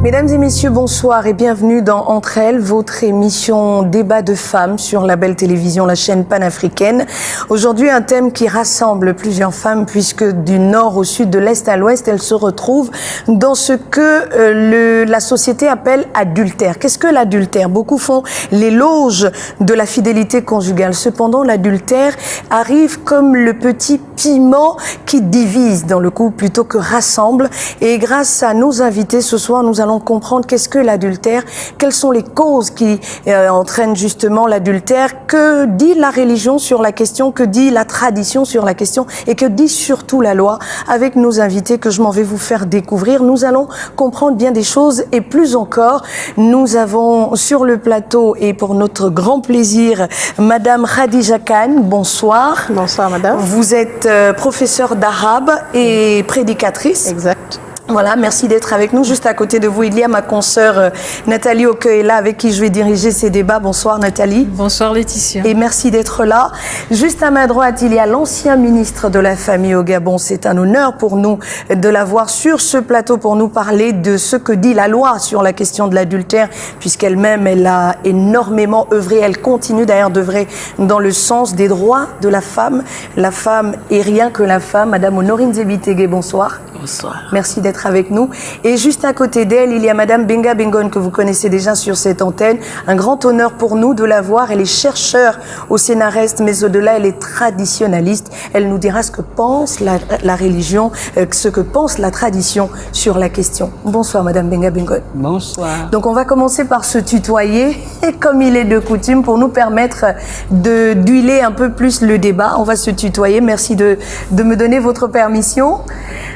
Mesdames et messieurs, bonsoir et bienvenue dans Entre elles, votre émission débat de femmes sur la belle télévision, la chaîne panafricaine. Aujourd'hui, un thème qui rassemble plusieurs femmes puisque du nord au sud, de l'est à l'ouest, elles se retrouvent dans ce que la société appelle adultère. Qu'est-ce que l'adultère? Beaucoup font l'éloge de la fidélité conjugale. Cependant, l'adultère arrive comme le petit piment qui divise dans le couple plutôt que rassemble. Et grâce à nos invités ce soir, nous allons comprendre qu'est-ce que l'adultère, quelles sont les causes qui entraînent justement l'adultère, que dit la religion sur la question, que dit la tradition sur la question et que dit surtout la loi. Avec nos invités que je m'en vais vous faire découvrir, nous allons comprendre bien des choses et plus encore. Nous avons sur le plateau et pour notre grand plaisir, Madame Khadija Khan. Bonsoir. Bonsoir Madame. Vous êtes professeure d'arabe et prédicatrice. Exact. Voilà, merci d'être avec nous. Juste à côté de vous, il y a ma consoeur Nathalie Okeela avec qui je vais diriger ces débats. Bonsoir Nathalie. Bonsoir Laetitia. Et merci d'être là. Juste à ma droite, il y a l'ancien ministre de la Famille au Gabon. C'est un honneur pour nous de l'avoir sur ce plateau pour nous parler de ce que dit la loi sur la question de l'adultère, puisqu'elle-même, elle a énormément œuvré. Elle continue d'ailleurs d'œuvrer dans le sens des droits de la femme. La femme est rien que la femme. Madame Honorine Zebitege, bonsoir. Bonsoir. Merci d'être avec nous. Et juste à côté d'elle, il y a Madame Benga Bengon, que vous connaissez déjà sur cette antenne. Un grand honneur pour nous de la voir. Elle est chercheure au Sénarest, mais au-delà, elle est traditionnaliste. Elle nous dira ce que pense la religion, ce que pense la tradition sur la question. Bonsoir Madame Benga Bengon. Bonsoir. Donc on va commencer par se tutoyer, comme il est de coutume, pour nous permettre d'huiler un peu plus le débat. On va se tutoyer. Merci de me donner votre permission.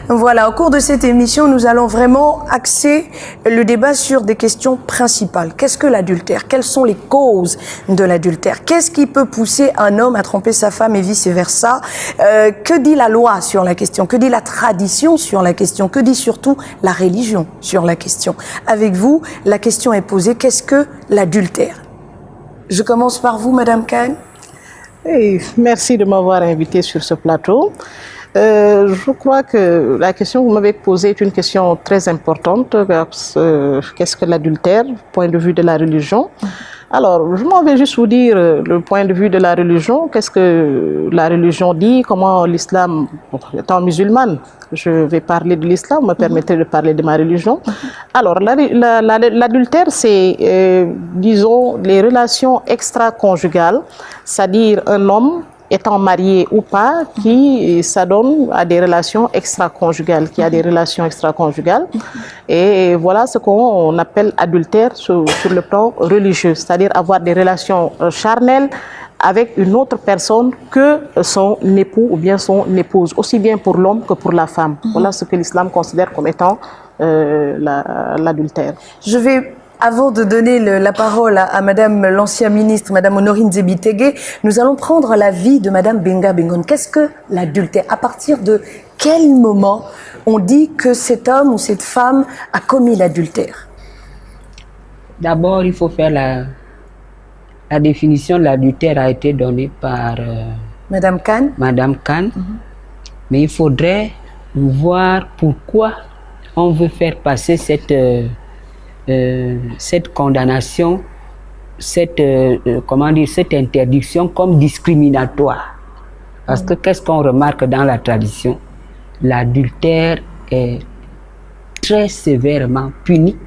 Voilà, au cours de cette émission, nous allons vraiment axer le débat sur des questions principales. Qu'est-ce que l'adultère? Quelles sont les causes de l'adultère? Qu'est-ce qui peut pousser un homme à tromper sa femme et vice-versa? Que dit la loi sur la question? Que dit la tradition sur la question? Que dit surtout la religion sur la question? Avec vous, la question est posée, qu'est-ce que l'adultère? Je commence par vous, Madame Khan. Hey, merci de m'avoir invité sur ce plateau. Je crois que la question que vous m'avez posée est une question très importante. Qu'est-ce que l'adultère, du point de vue de la religion? Alors, je m'en vais juste vous dire le point de vue de la religion. Qu'est-ce que la religion dit? Comment l'islam, étant musulmane, je vais parler de l'islam, vous me permettez de parler de ma religion. Alors, l'adultère, c'est, disons, les relations extra-conjugales, c'est-à-dire un homme étant marié ou pas, qui s'adonne à des relations extra-conjugales, qui a des relations extra-conjugales. Et voilà ce qu'on appelle adultère sur le plan religieux, c'est-à-dire avoir des relations charnelles avec une autre personne que son époux ou bien son épouse, aussi bien pour l'homme que pour la femme. Voilà ce que l'islam considère comme étant l'adultère. Je vais... Avant de donner la parole à Madame l'ancien ministre, Madame Honorine Zebitege, nous allons prendre l'avis de Madame Benga Bengon. Qu'est-ce que l'adultère? À partir de quel moment on dit que cet homme ou cette femme a commis l'adultère? D'abord, il faut faire la définition de l'adultère a été donnée par Madame Khan. Madame Khan. Mais il faudrait voir pourquoi on veut faire passer cette condamnation, cette interdiction comme discriminatoire. Parce que qu'est-ce qu'on remarque dans la tradition? L'adultère est très sévèrement puni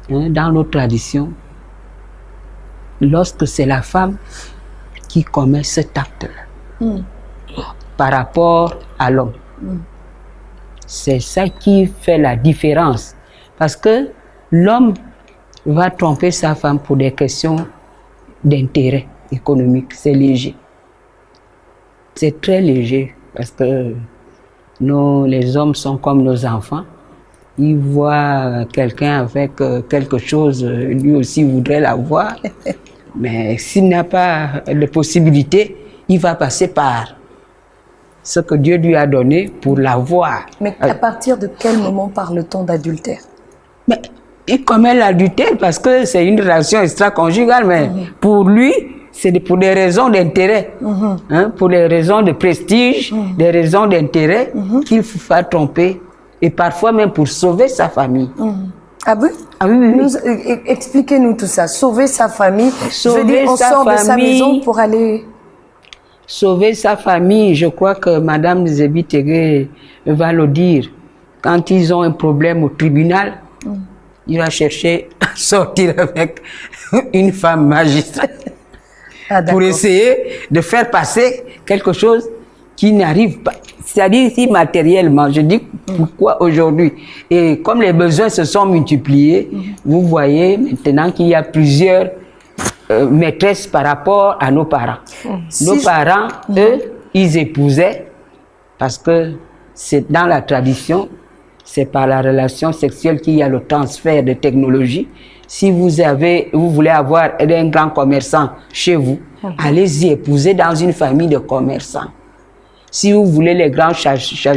dans nos traditions lorsque c'est la femme qui commet cet acte-là par rapport à l'homme. C'est ça qui fait la différence. Parce que l'homme va tromper sa femme pour des questions d'intérêt économique. C'est léger. C'est très léger parce que les hommes sont comme nos enfants. Ils voient quelqu'un avec quelque chose, lui aussi voudrait l'avoir. Mais s'il n'a pas de possibilité, il va passer par ce que Dieu lui a donné pour l'avoir. Mais à partir de quel moment parle-t-on d'adultère? Mais il commet l'adultère parce que c'est une relation extra-conjugale, mais pour lui, c'est pour des raisons d'intérêt, pour des raisons de prestige, des raisons d'intérêt qu'il faut faire tromper, et parfois même pour sauver sa famille. Ah oui? Ah oui, oui, oui. Expliquez-nous tout ça. Sauver sa famille. Sauver je veux dire, on sa sort de sa famille. maison pour aller... Sauver sa famille, je crois que Madame Zébi Tégué va le dire. Quand ils ont un problème au tribunal, il va chercher à sortir avec une femme magistrate pour essayer de faire passer quelque chose qui n'arrive pas. C'est-à-dire si matériellement, je dis pourquoi aujourd'hui. Et comme les besoins se sont multipliés, vous voyez maintenant qu'il y a plusieurs maîtresses par rapport à nos parents. Nos parents, eux, ils épousaient parce que c'est dans la tradition, c'est par la relation sexuelle qu'il y a le transfert de technologie. Si vous voulez avoir un grand commerçant chez vous, allez-y épouser dans une famille de commerçants. Si vous voulez les grands chasseurs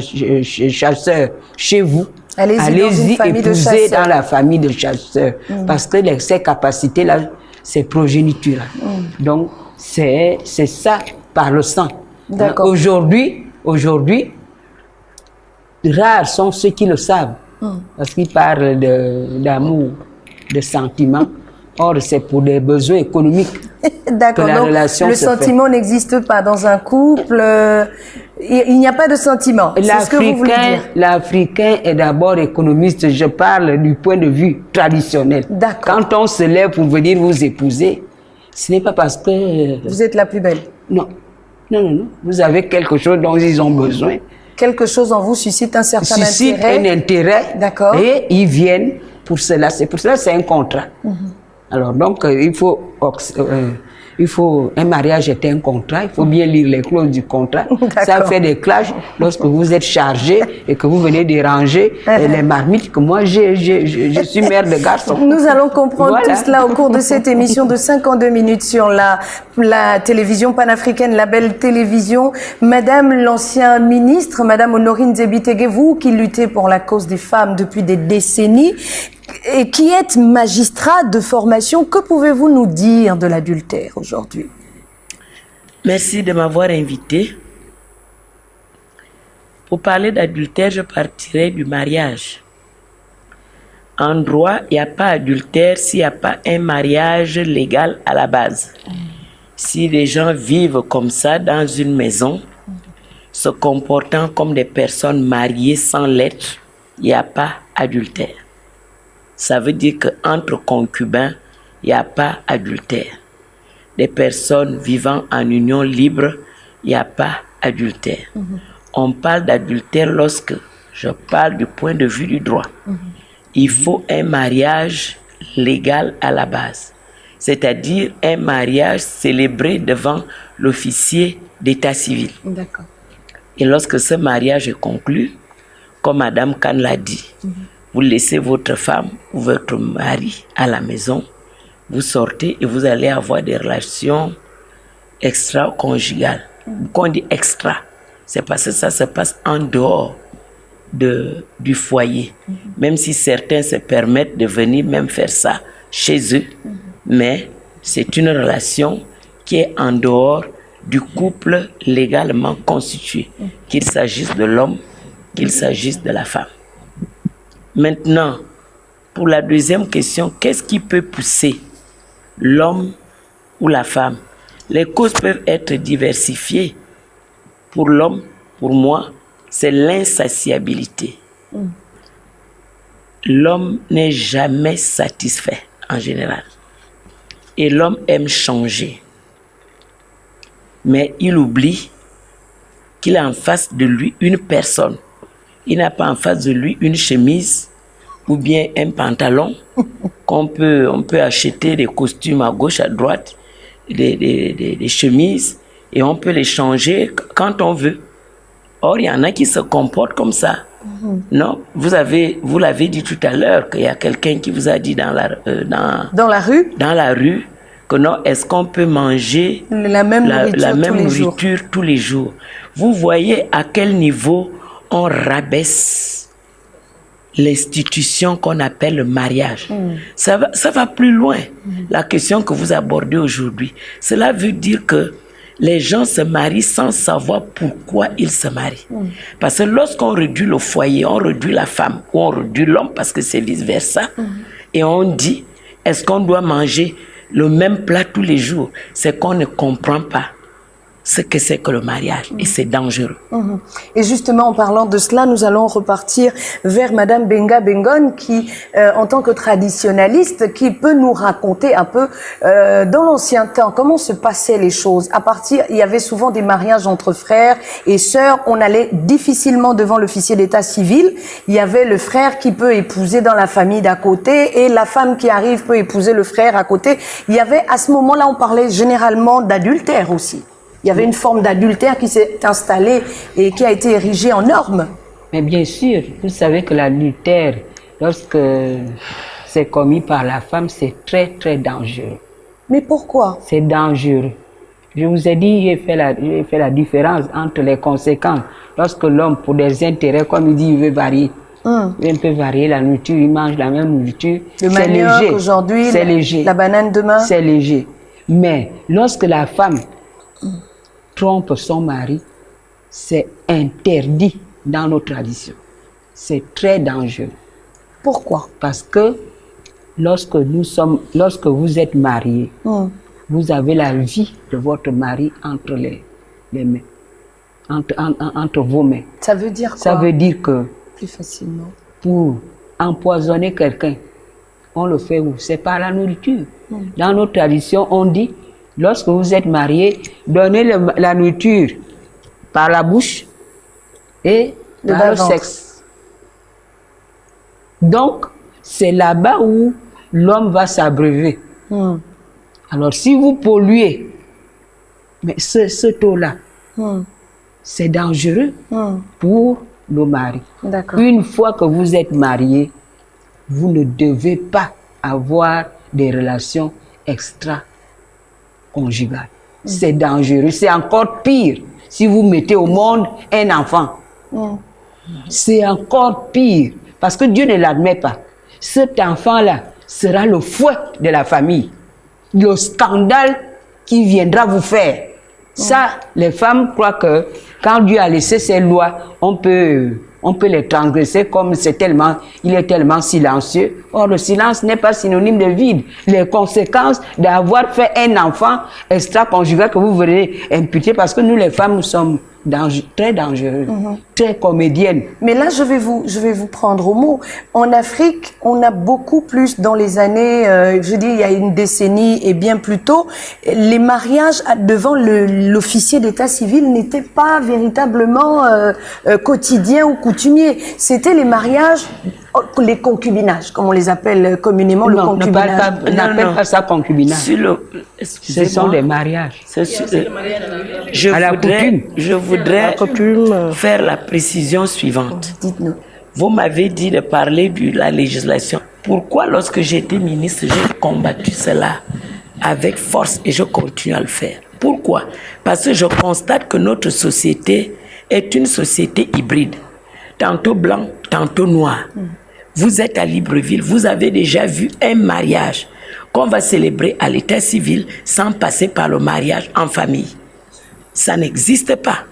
chez vous, allez-y épouser dans la famille de chasseurs. Parce que ces capacités-là, ces progénitures-là. Donc, c'est ça par le sang. Aujourd'hui, rares sont ceux qui le savent. Parce qu'ils parlent d'amour, de sentiments. Or, c'est pour des besoins économiques. D'accord, donc le sentiment n'existe pas dans un couple. Il n'y a pas de sentiment. C'est ce que vous voulez dire. L'Africain est d'abord économiste. Je parle du point de vue traditionnel. Quand on se lève pour venir vous épouser, ce n'est pas parce que... Vous êtes la plus belle. Non. Non. Vous avez quelque chose dont ils ont besoin. Quelque chose en vous suscite un certain intérêt. Suscite un intérêt. D'accord. Et ils viennent pour cela. C'est pour cela que c'est un contrat. Alors donc, un mariage est un contrat, il faut bien lire les clauses du contrat. Ça fait des clashs lorsque vous êtes chargé et que vous venez déranger les marmites, que moi je suis mère de garçon. Nous allons comprendre tout cela au cours de cette émission de 52 minutes sur la télévision panafricaine, la belle télévision. Madame l'ancien ministre, Madame Honorine Zébi Tégué, vous qui luttez pour la cause des femmes depuis des décennies, et qui êtes magistrat de formation, que pouvez-vous nous dire de l'adultère aujourd'hui? Merci de m'avoir invité. Pour parler d'adultère, je partirai du mariage. En droit, il n'y a pas adultère s'il n'y a pas un mariage légal à la base. Si les gens vivent comme ça dans une maison, se comportant comme des personnes mariées sans l'être, il n'y a pas adultère. Ça veut dire qu'entre concubins, il n'y a pas adultère. Des personnes vivant en union libre, il n'y a pas adultère. On parle d'adultère lorsque je parle du point de vue du droit. Il faut un mariage légal à la base, c'est-à-dire un mariage célébré devant l'officier d'état civil. D'accord. Et lorsque ce mariage est conclu, comme Madame Khan l'a dit, vous laissez votre femme ou votre mari à la maison, vous sortez et vous allez avoir des relations extra-conjugales. Quand on dit extra, c'est parce que ça se passe en dehors du foyer. Même si certains se permettent de venir même faire ça chez eux, mais c'est une relation qui est en dehors du couple légalement constitué, qu'il s'agisse de l'homme, qu'il s'agisse de la femme. Maintenant, pour la deuxième question, qu'est-ce qui peut pousser l'homme ou la femme? Les causes peuvent être diversifiées. Pour l'homme, pour moi, c'est l'insatiabilité. L'homme n'est jamais satisfait en général. Et l'homme aime changer. Mais il oublie qu'il a en face de lui une personne. Il n'a pas en face de lui une chemise ou bien un pantalon on peut acheter des costumes à gauche, à droite, des chemises et on peut les changer quand on veut. Or, il y en a qui se comportent comme ça. Non, vous l'avez dit tout à l'heure qu'il y a quelqu'un qui vous a dit dans la rue que non, est-ce qu'on peut manger la même nourriture tous les jours. Vous voyez à quel niveau on rabaisse l'institution qu'on appelle le mariage. Ça va plus loin. La question que vous abordez aujourd'hui, cela veut dire que les gens se marient sans savoir pourquoi ils se marient. Parce que lorsqu'on réduit le foyer, on réduit la femme ou on réduit l'homme parce que c'est vice-versa. Et on dit, est-ce qu'on doit manger le même plat tous les jours? C'est qu'on ne comprend pas ce que c'est que le mariage et c'est dangereux. Et justement, en parlant de cela, nous allons repartir vers Madame Benga Bengon qui, en tant que traditionnaliste, qui peut nous raconter un peu dans l'ancien temps comment se passaient les choses. Il y avait souvent des mariages entre frères et sœurs. On allait difficilement devant l'officier d'état civil. Il y avait le frère qui peut épouser dans la famille d'à côté et la femme qui arrive peut épouser le frère à côté. Il y avait, à ce moment-là, on parlait généralement d'adultère aussi. Il y avait une forme d'adultère qui s'est installée et qui a été érigée en norme. Mais bien sûr, vous savez que l'adultère, lorsque c'est commis par la femme, c'est très, très dangereux. Mais pourquoi? C'est dangereux. Je vous ai dit, j'ai fait la différence entre les conséquences. Lorsque l'homme, pour des intérêts, comme il dit, il veut varier. Il peut varier la nourriture, il mange la même nourriture. Le manioc aujourd'hui, c'est léger. La banane demain. C'est léger. Mais lorsque la femme trompe son mari, c'est interdit dans nos traditions. C'est très dangereux. Pourquoi? Parce que lorsque vous êtes mariés, vous avez la vie de votre mari entre les mains, entre vos mains. Ça veut dire quoi? Ça veut dire que plus facilement, pour empoisonner quelqu'un, on le fait où? C'est par la nourriture. Dans nos traditions, on dit, lorsque vous êtes mariés, donnez la nourriture par la bouche et par le sexe. Donc, c'est là-bas où l'homme va s'abreuver. Alors, si vous polluez, mais ce taux-là, c'est dangereux pour nos maris. Une fois que vous êtes mariés, vous ne devez pas avoir des relations extra-conjugales. C'est dangereux. C'est encore pire si vous mettez au monde un enfant. C'est encore pire parce que Dieu ne l'admet pas. Cet enfant-là sera le fouet de la famille. Le scandale qui viendra vous faire. Ça, les femmes croient que quand Dieu a laissé ses lois, on peut les transgresser comme il est tellement silencieux. Or, le silence n'est pas synonyme de vide. Les conséquences d'avoir fait un enfant extra-conjugal que vous venez imputer, parce que nous, les femmes, nous sommes très dangereuses, très comédiennes. Mais là, je vais vous prendre au mot. En Afrique, on a beaucoup plus dans les années, je dis il y a une décennie et bien plus tôt, les mariages devant l'officier d'état civil n'étaient pas véritablement quotidiens ou coutumiers. C'était les mariages, les concubinages, comme on les appelle communément, le concubinage. N'appelle pas ça concubinage. Ce sont des mariages. Je voudrais faire la précision suivante. Dites-nous. Vous m'avez dit de parler de la législation. Pourquoi, lorsque j'étais ministre, j'ai combattu cela avec force et je continue à le faire? Pourquoi? Parce que je constate que notre société est une société hybride. Tantôt blanc, tantôt noir. Vous êtes à Libreville, vous avez déjà vu un mariage qu'on va célébrer à l'état civil sans passer par le mariage en famille. Ça n'existe pas.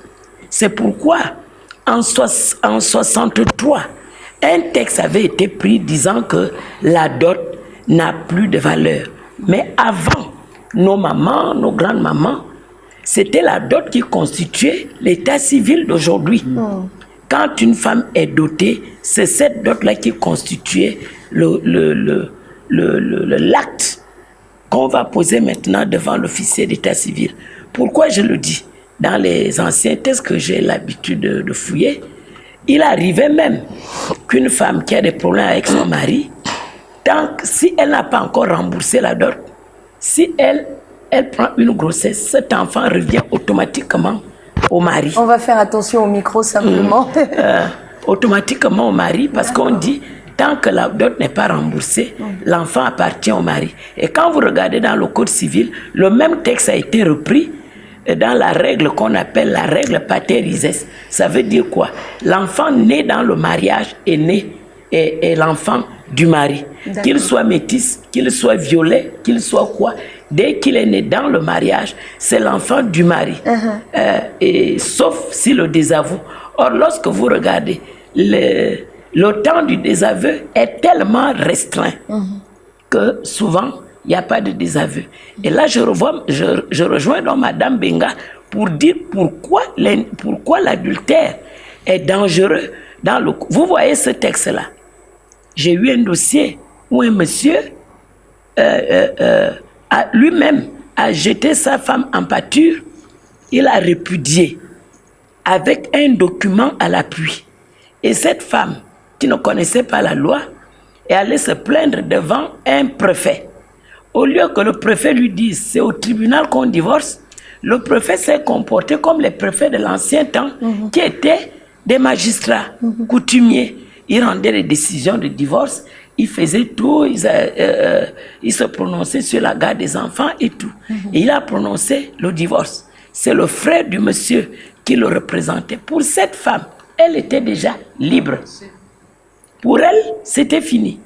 C'est pourquoi, en 63, un texte avait été pris disant que la dot n'a plus de valeur. Mais avant, nos mamans, nos grandes-mamans, c'était la dot qui constituait l'état civil d'aujourd'hui. Quand une femme est dotée, c'est cette dot-là qui constituait l'acte qu'on va poser maintenant devant l'officier d'état civil. Pourquoi je le dis? Dans les anciens textes que j'ai l'habitude de fouiller, il arrivait même qu'une femme qui a des problèmes avec son mari, si elle n'a pas encore remboursé la dot, si elle prend une grossesse, cet enfant revient automatiquement au mari. On va faire attention au micro simplement. Automatiquement au mari, parce qu'on dit, tant que la dot n'est pas remboursée, l'enfant appartient au mari. Et quand vous regardez dans le code civil, le même texte a été repris dans la règle qu'on appelle la règle pater rises. Ça veut dire quoi? L'enfant né dans le mariage est l'enfant du mari. Qu'il soit métis, qu'il soit violet, qu'il soit quoi, dès qu'il est né dans le mariage, c'est l'enfant du mari, et sauf si le désavoue. Or, lorsque vous regardez, le temps du désaveu est tellement restreint que souvent, il n'y a pas de désaveu. Et là, je rejoins donc Madame Benga pour dire pourquoi l'adultère est dangereux. Vous voyez ce texte-là. J'ai eu un dossier où un monsieur lui-même a jeté sa femme en pâture. Il a répudié avec un document à l'appui. Et cette femme, qui ne connaissait pas la loi, est allée se plaindre devant un préfet. Au lieu que le préfet lui dise c'est au tribunal qu'on divorce, le préfet s'est comporté comme les préfets de l'ancien temps, qui étaient des magistrats coutumiers. Ils rendaient des décisions de divorce, ils faisaient tout, ils se prononçaient sur la garde des enfants et tout. Et il a prononcé le divorce. C'est le frère du monsieur qui le représentait. Pour cette femme, elle était déjà libre. Pour elle, c'était fini.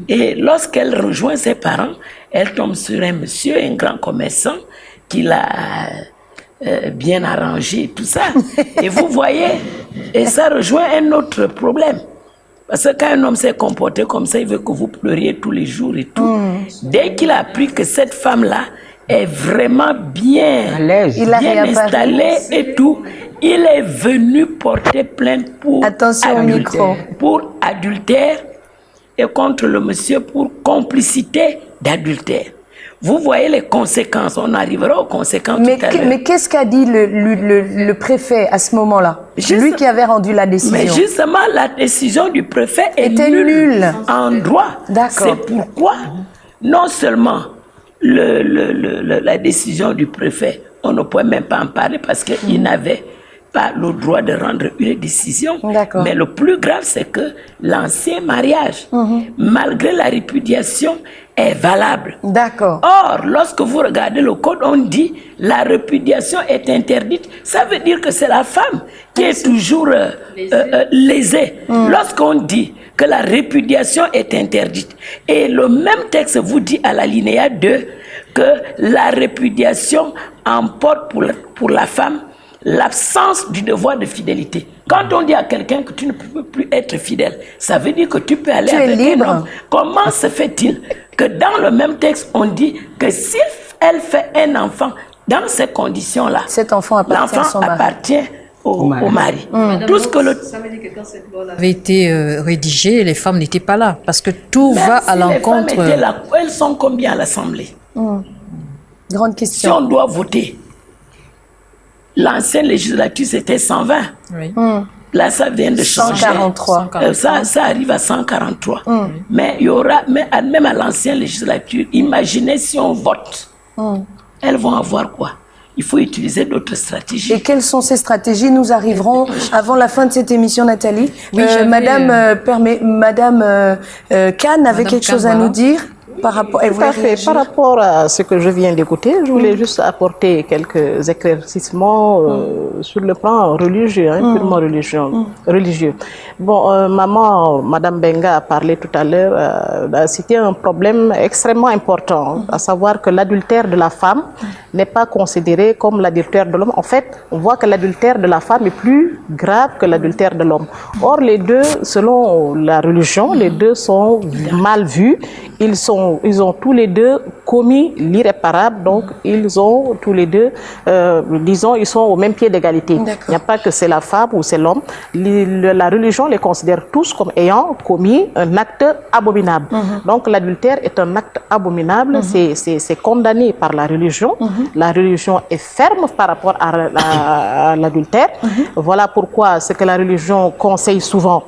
Et lorsqu'elle rejoint ses parents, elle tombe sur un monsieur, un grand commerçant, qui l'a bien arrangé, tout ça. Et vous voyez, et ça rejoint un autre problème. Parce que quand un homme s'est comporté comme ça, il veut que vous pleuriez tous les jours et tout. Dès qu'il a appris que cette femme-là est vraiment bien installée et tout, il est venu porter plainte pour adultère et contre le monsieur pour complicité d'adultère. Vous voyez les conséquences, on arrivera aux conséquences tout à l'heure. Mais qu'est-ce qu'a dit le préfet à ce moment-là? Lui qui avait rendu la décision. Mais justement, la décision du préfet était nulle en droit. C'est pourquoi, non seulement la décision du préfet, on ne pouvait même pas en parler parce qu'il n'avait pas le droit de rendre une décision. Mais le plus grave, c'est que l'ancien mariage, malgré la répudiation, est valable. Or, lorsque vous regardez le code, on dit la répudiation est interdite. Ça veut dire que c'est la femme qui est toujours lésée. Lorsqu'on dit que la répudiation est interdite, et le même texte vous dit à l'alinéa 2 que la répudiation emporte pour la femme l'absence du devoir de fidélité. Quand on dit à quelqu'un que tu ne peux plus être fidèle, ça veut dire que tu peux aller avec un homme. Comment se fait-il que dans le même texte, on dit que si elle fait un enfant dans ces conditions-là, cet enfant appartient au mari. Tout ce que ça veut dire que quand cette loi avait été rédigée, les femmes n'étaient pas là, parce que tout va à l'encontre. Elles sont combien à l'Assemblée? Grande question. Si on doit voter, l'ancienne législature c'était 120. Là, ça vient de changer. 143. Ça arrive à 143. Mais il y aura, même à l'ancienne législature, imaginez si on vote. Elles vont avoir quoi? Il faut utiliser d'autres stratégies. Et quelles sont ces stratégies? Nous arriverons avant la fin de cette émission, Nathalie. Madame Khan avait quelque chose à nous dire par rapport, par rapport à ce que je viens d'écouter, je voulais juste apporter quelques éclaircissements sur le plan religieux, purement religieux. Bon, Madame Benga a parlé tout à l'heure, a cité un problème extrêmement important, à savoir que l'adultère de la femme n'est pas considéré comme l'adultère de l'homme. En fait, on voit que l'adultère de la femme est plus grave que l'adultère de l'homme. Or, les deux, selon la religion, les deux sont mal vus. Ils ont tous les deux commis l'irréparable, donc ils ont tous les deux, disons, ils sont au même pied d'égalité. Il n'y a pas que c'est la femme ou c'est l'homme. La religion les considère tous comme ayant commis un acte abominable. Donc l'adultère est un acte abominable, c'est condamné par la religion. La religion est ferme par rapport à l'adultère. Voilà pourquoi ce que la religion conseille souvent,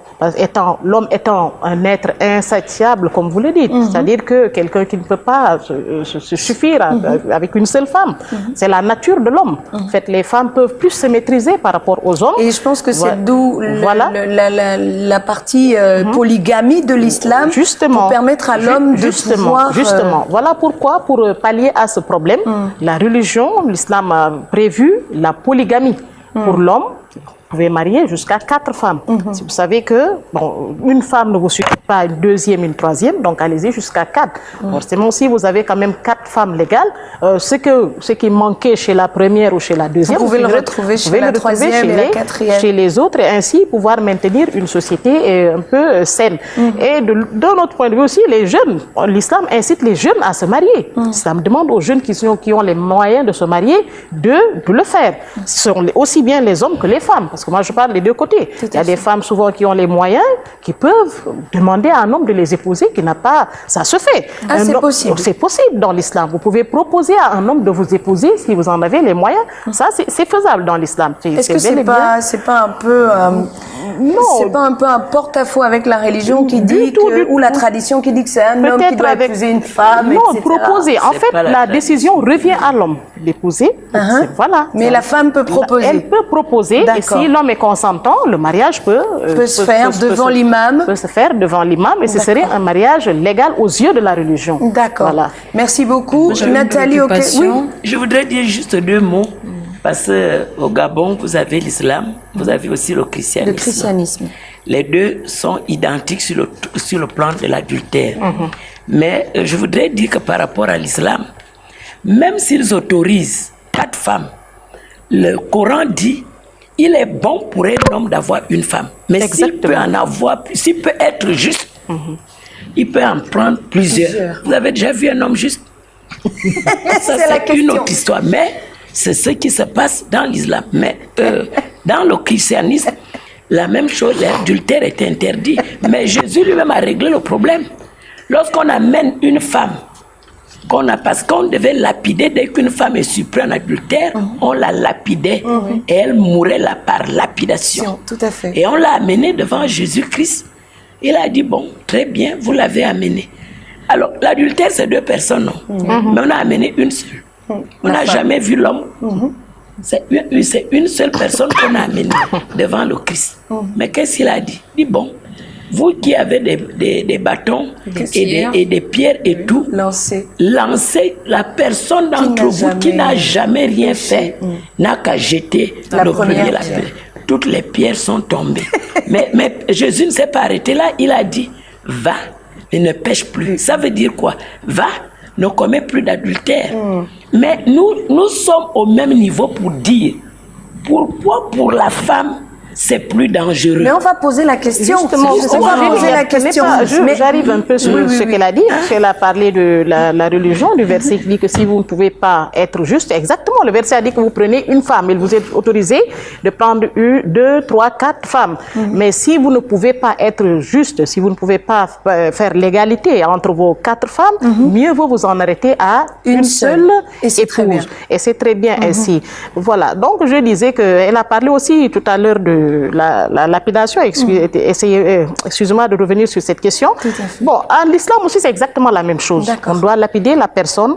l'homme étant un être insatiable, comme vous le dites, c'est-à-dire que quelqu'un qui ne peut pas se suffire avec une seule femme. C'est la nature de l'homme. En fait, les femmes peuvent plus se maîtriser par rapport aux hommes. Et je pense que c'est d'où la partie polygamie de l'islam, pour permettre à l'homme de pouvoir... Justement. Voilà pourquoi, pour pallier à ce problème, la religion, l'islam a prévu la polygamie pour l'homme. pouvez marier jusqu'à 4 femmes. Si vous savez que bon, une femme ne vous suffit pas, une deuxième, une troisième, donc allez-y jusqu'à 4. Forcément, si vous avez quand même 4 femmes légales, ce qui manquait chez la première ou chez la deuxième, vous pouvez le retrouver chez la troisième et la quatrième. Chez les autres, et ainsi pouvoir maintenir une société un peu saine. Et de notre point de vue aussi, les jeunes, l'islam incite les jeunes à se marier. L'islam demande aux jeunes qui ont les moyens de se marier de le faire. Ce sont aussi bien les hommes que les femmes, parce que moi je parle des deux côtés. Il y a des femmes souvent qui ont les moyens, qui peuvent demander à un homme de les épouser, qui n'a pas... Ça se fait. C'est possible. C'est possible dans l'islam. Vous pouvez proposer à un homme de vous épouser si vous en avez les moyens. Ça, c'est faisable dans l'islam. Est-ce que c'est pas un peu... non. C'est pas un peu un porte-à-faux avec la religion qui dit ou la tradition qui dit que c'est un homme qui doit épouser une femme, non, etc. proposer. En fait, la décision revient à l'homme d'épouser. Voilà. Mais la femme peut proposer. Elle peut proposer. Et si l'homme est consentant, le mariage peut se faire devant l'imam. Peut se faire devant l'imam et ce serait un mariage légal aux yeux de la religion. D'accord. Voilà. Merci beaucoup. Nathalie, oui. Je voudrais dire juste 2 mots. Parce qu'au Gabon, vous avez l'islam, vous avez aussi le christianisme. Le christianisme. Les deux sont identiques sur le plan de l'adultère. Mais je voudrais dire que par rapport à l'islam, même s'ils autorisent 4 femmes, le Coran dit il est bon pour un homme d'avoir une femme. Mais s'il peut en avoir, s'il peut être juste, il peut en prendre plusieurs. Vous avez déjà vu un homme juste? Ça, c'est une autre histoire. Mais c'est ce qui se passe dans l'islam. Mais dans le christianisme, la même chose, l'adultère est interdit. Mais Jésus lui-même a réglé le problème. Lorsqu'on amène une femme, parce qu'on devait lapider, dès qu'une femme est surprise en adultère, on la lapidait et elle mourait là par lapidation. Tout à fait. Et on l'a amenée devant Jésus-Christ. Il a dit, bon, très bien, vous l'avez amenée. Alors, l'adultère, c'est 2 personnes, non? Mais on a amené une seule. On n'a jamais vu l'homme. C'est une seule personne qu'on a amenée devant le Christ. Mais qu'est-ce qu'il a dit? Il dit, bon, vous qui avez des bâtons et des pierres et tout, lancez la personne d'entre vous qui n'a jamais rien fait, n'a qu'à jeter le premier la pierre. Toutes les pierres sont tombées. mais Jésus ne s'est pas arrêté là, il a dit, va et ne pêche plus. Ça veut dire quoi? Va, ne commets plus d'adultère. Mais nous sommes au même niveau pour dire pourquoi pour la femme c'est plus dangereux. Mais on va poser la question. Justement, on va poser la question. J'arrive un peu sur ce qu'elle a dit. Elle a parlé de la religion, du verset qui dit que si vous ne pouvez pas être juste, exactement, le verset a dit que vous prenez une femme. Il vous est autorisé de prendre 1, 2, 3, 4 femmes. Mais si vous ne pouvez pas être juste, si vous ne pouvez pas faire l'égalité entre vos 4 femmes, mieux vaut vous en arrêter à une seule épouse. Et c'est très bien ainsi. Voilà. Donc, je disais qu'elle a parlé aussi tout à l'heure de la lapidation. Excusez-moi de revenir sur cette question. Bon, en l'islam aussi, c'est exactement la même chose. On doit lapider la personne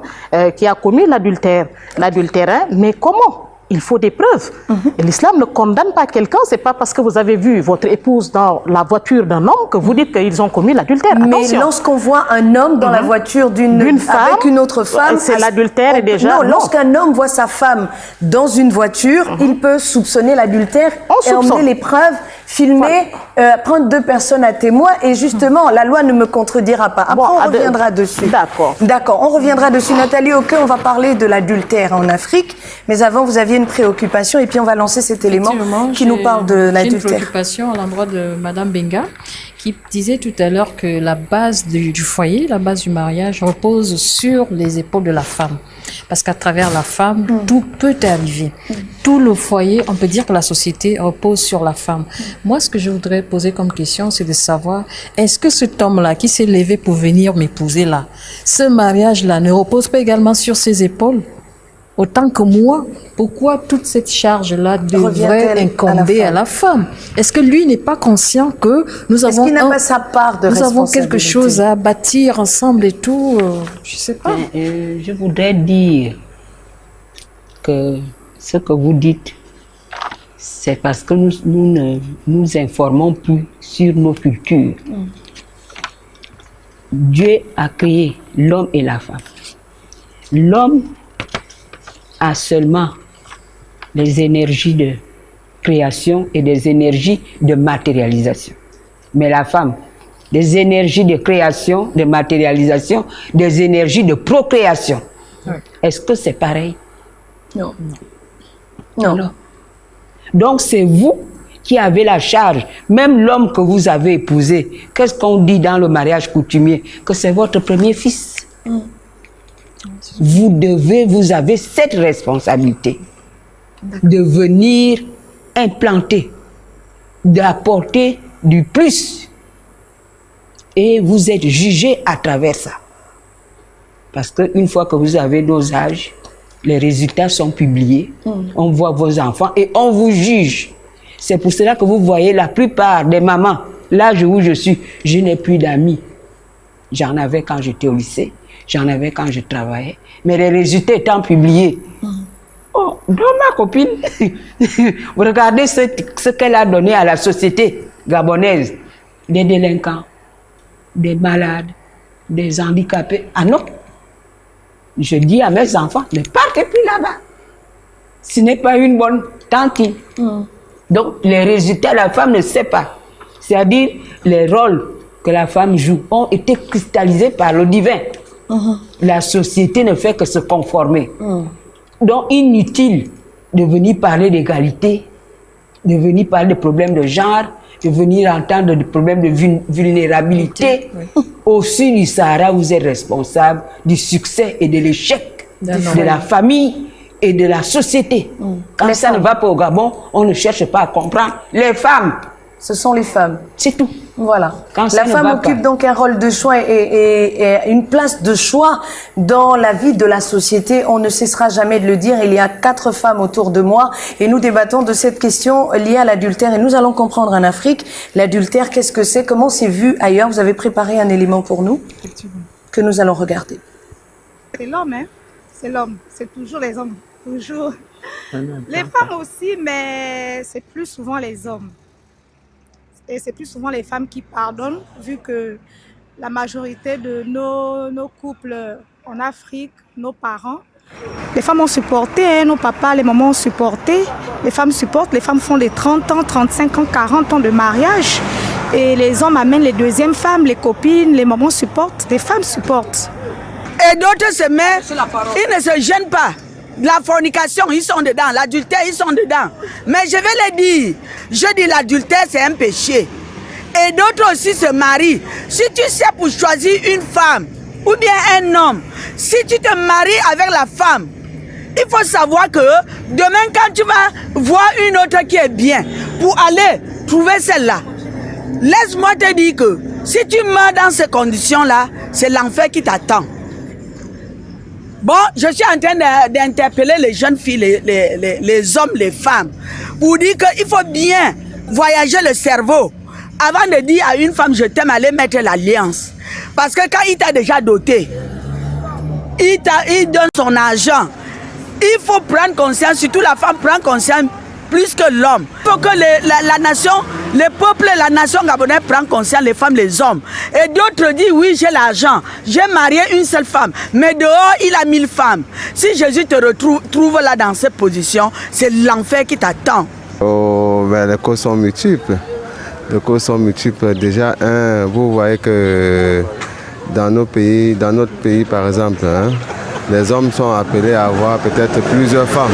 qui a commis l'adultère. L'adultère, mais comment? Il faut des preuves. L'islam ne condamne pas quelqu'un, c'est pas parce que vous avez vu votre épouse dans la voiture d'un homme que vous dites qu'ils ont commis l'adultère. Mais lorsqu'on voit un homme dans la voiture d'une femme avec une autre femme, c'est l'adultère déjà. Non, lorsqu'un homme voit sa femme dans une voiture, il peut soupçonner l'adultère et emmener les preuves, filmer, prendre 2 personnes à témoin et justement, la loi ne me contredira pas. Après, on reviendra dessus. D'accord, on reviendra dessus. Nathalie Oke, on va parler de l'adultère en Afrique, mais avant, vous aviez une préoccupation et puis on va lancer cet élément qui nous parle de l'adultère. J'ai une préoccupation à l'endroit de Madame Benga qui disait tout à l'heure que la base du foyer, la base du mariage repose sur les épaules de la femme. Parce qu'à travers la femme, tout peut arriver. Tout le foyer, on peut dire que la société repose sur la femme. Moi, ce que je voudrais poser comme question, c'est de savoir, est-ce que cet homme-là qui s'est levé pour venir m'épouser là, ce mariage-là ne repose pas également sur ses épaules? Autant que moi, pourquoi toute cette charge-là devrait incomber à la femme? Est-ce que lui n'est pas conscient que nous avons, pas sa part de nous avons quelque chose à bâtir ensemble et tout? Je sais pas. Je voudrais dire que ce que vous dites, c'est parce que nous ne nous informons plus sur nos cultures. Dieu a créé l'homme et la femme. L'homme a seulement les énergies création et des énergies de matérialisation. Mais la femme, des énergies de création, de matérialisation, des énergies de procréation. Est-ce que c'est pareil? Non. Non. Non. Donc c'est vous qui avez la charge, même l'homme que vous avez épousé, qu'est-ce qu'on dit dans le mariage coutumier? Que c'est votre premier fils. Vous avez cette responsabilité de venir implanter, d'apporter du plus. Et vous êtes jugé à travers ça. Parce qu'une fois que vous avez nos âges, les résultats sont publiés, on voit vos enfants et on vous juge. C'est pour cela que vous voyez la plupart des mamans, l'âge où je suis, je n'ai plus d'amis. J'en avais quand j'étais au lycée, j'en avais quand je travaillais, mais les résultats étant publiés. Oh, donc ma copine, vous regardez ce qu'elle a donné à la société gabonaise, des délinquants, des malades, des handicapés. Ah non, je dis à mes enfants, ne partez plus là-bas. Ce n'est pas une bonne tantine. Donc les résultats, la femme ne sait pas. C'est-à-dire les rôles que la femme joue ont été cristallisés par le divin. La société ne fait que se conformer. Donc inutile de venir parler d'égalité, de venir parler de problèmes de genre, de venir entendre des problèmes de vulnérabilité. Au sud du Sahara, vous êtes responsable du succès et de l'échec de la famille et de la société. Quand ça ne va pas au Gabon, on ne cherche pas à comprendre. Les femmes, ce sont les femmes. C'est tout. Voilà. Quand la femme occupe donc un rôle de choix et une place de choix dans la vie de la société. On ne cessera jamais de le dire. Il y a 4 femmes autour de moi et nous débattons de cette question liée à l'adultère. Et nous allons comprendre en Afrique, l'adultère, qu'est-ce que c'est, comment c'est vu ailleurs. Vous avez préparé un élément pour nous que nous allons regarder. C'est l'homme, hein. C'est l'homme. C'est toujours les hommes. Toujours. Les femmes aussi, mais c'est plus souvent les hommes. Et c'est plus souvent les femmes qui pardonnent, vu que la majorité de nos couples en Afrique, nos parents, les femmes ont supporté, hein, nos papas, les mamans ont supporté. Les femmes supportent, les femmes font les 30 ans, 35 ans, 40 ans de mariage. Et les hommes amènent les deuxièmes femmes, les copines, les mamans supportent, les femmes supportent. Et d'autres se mettent, ils ne se gênent pas. La fornication, ils sont dedans. L'adultère, ils sont dedans. Mais je vais le dire. Je dis l'adultère, c'est un péché. Et d'autres aussi se marient. Si tu sais pour choisir une femme ou bien un homme, si tu te maries avec la femme, il faut savoir que demain, quand tu vas voir une autre qui est bien, pour aller trouver celle-là, laisse-moi te dire que si tu meurs dans ces conditions-là, c'est l'enfer qui t'attend. Bon, je suis en train d'interpeller les jeunes filles, les hommes, les femmes, pour dire qu'il faut bien voyager le cerveau avant de dire à une femme je t'aime, aller mettre l'alliance. Parce que quand il t'a déjà doté, il donne son argent, il faut prendre conscience, surtout la femme prend conscience plus que l'homme. Il faut que la nation, le peuple, la nation gabonaise prend conscience, les femmes, les hommes. Et d'autres disent, oui, j'ai l'argent, j'ai marié une seule femme, mais dehors, il a 1000 femmes. Si Jésus te retrouve là dans cette position, c'est l'enfer qui t'attend. Oh, ben, les causes sont multiples. Les causes sont multiples. Déjà, vous voyez que dans notre pays, par exemple, les hommes sont appelés à avoir peut-être plusieurs femmes.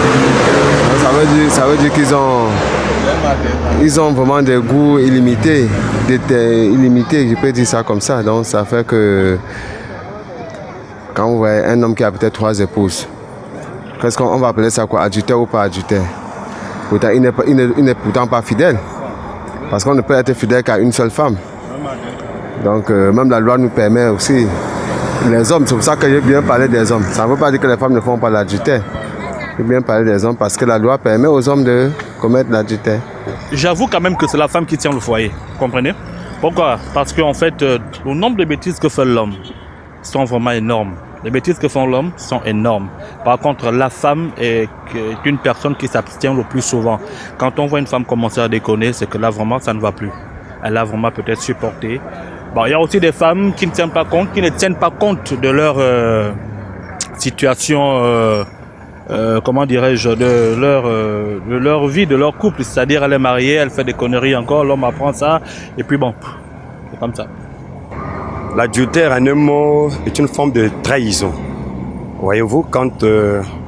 Ça veut dire qu'ils ont vraiment des goûts illimités, je peux dire ça comme ça. Donc ça fait que quand vous voyez un homme qui a peut-être 3 épouses, qu'est-ce qu'on va appeler ça quoi, adultère ou pas adultère? Pourtant, il n'est pourtant pas fidèle, parce qu'on ne peut être fidèle qu'à une seule femme. Donc même la loi nous permet aussi, les hommes, c'est pour ça que j'ai bien parlé des hommes. Ça ne veut pas dire que les femmes ne font pas l'adultère. J'ai bien parlé des hommes parce que la loi permet aux hommes de commettre l'adultère. J'avoue quand même que c'est la femme qui tient le foyer, comprenez? Pourquoi? Parce qu'en fait, le nombre de bêtises que fait l'homme sont vraiment énormes. Les bêtises que fait l'homme sont énormes. Par contre, la femme est une personne qui s'abstient le plus souvent. Quand on voit une femme commencer à déconner, c'est que là vraiment ça ne va plus. Elle a vraiment peut-être supporté. Bon, il y a aussi des femmes qui ne tiennent pas compte de leur situation comment dirais-je, de leur vie, de leur couple. C'est-à-dire, elle est mariée, elle fait des conneries encore, l'homme apprend ça, et puis bon, c'est comme ça. L'adultère, en un mot, est une forme de trahison. Voyez-vous, quand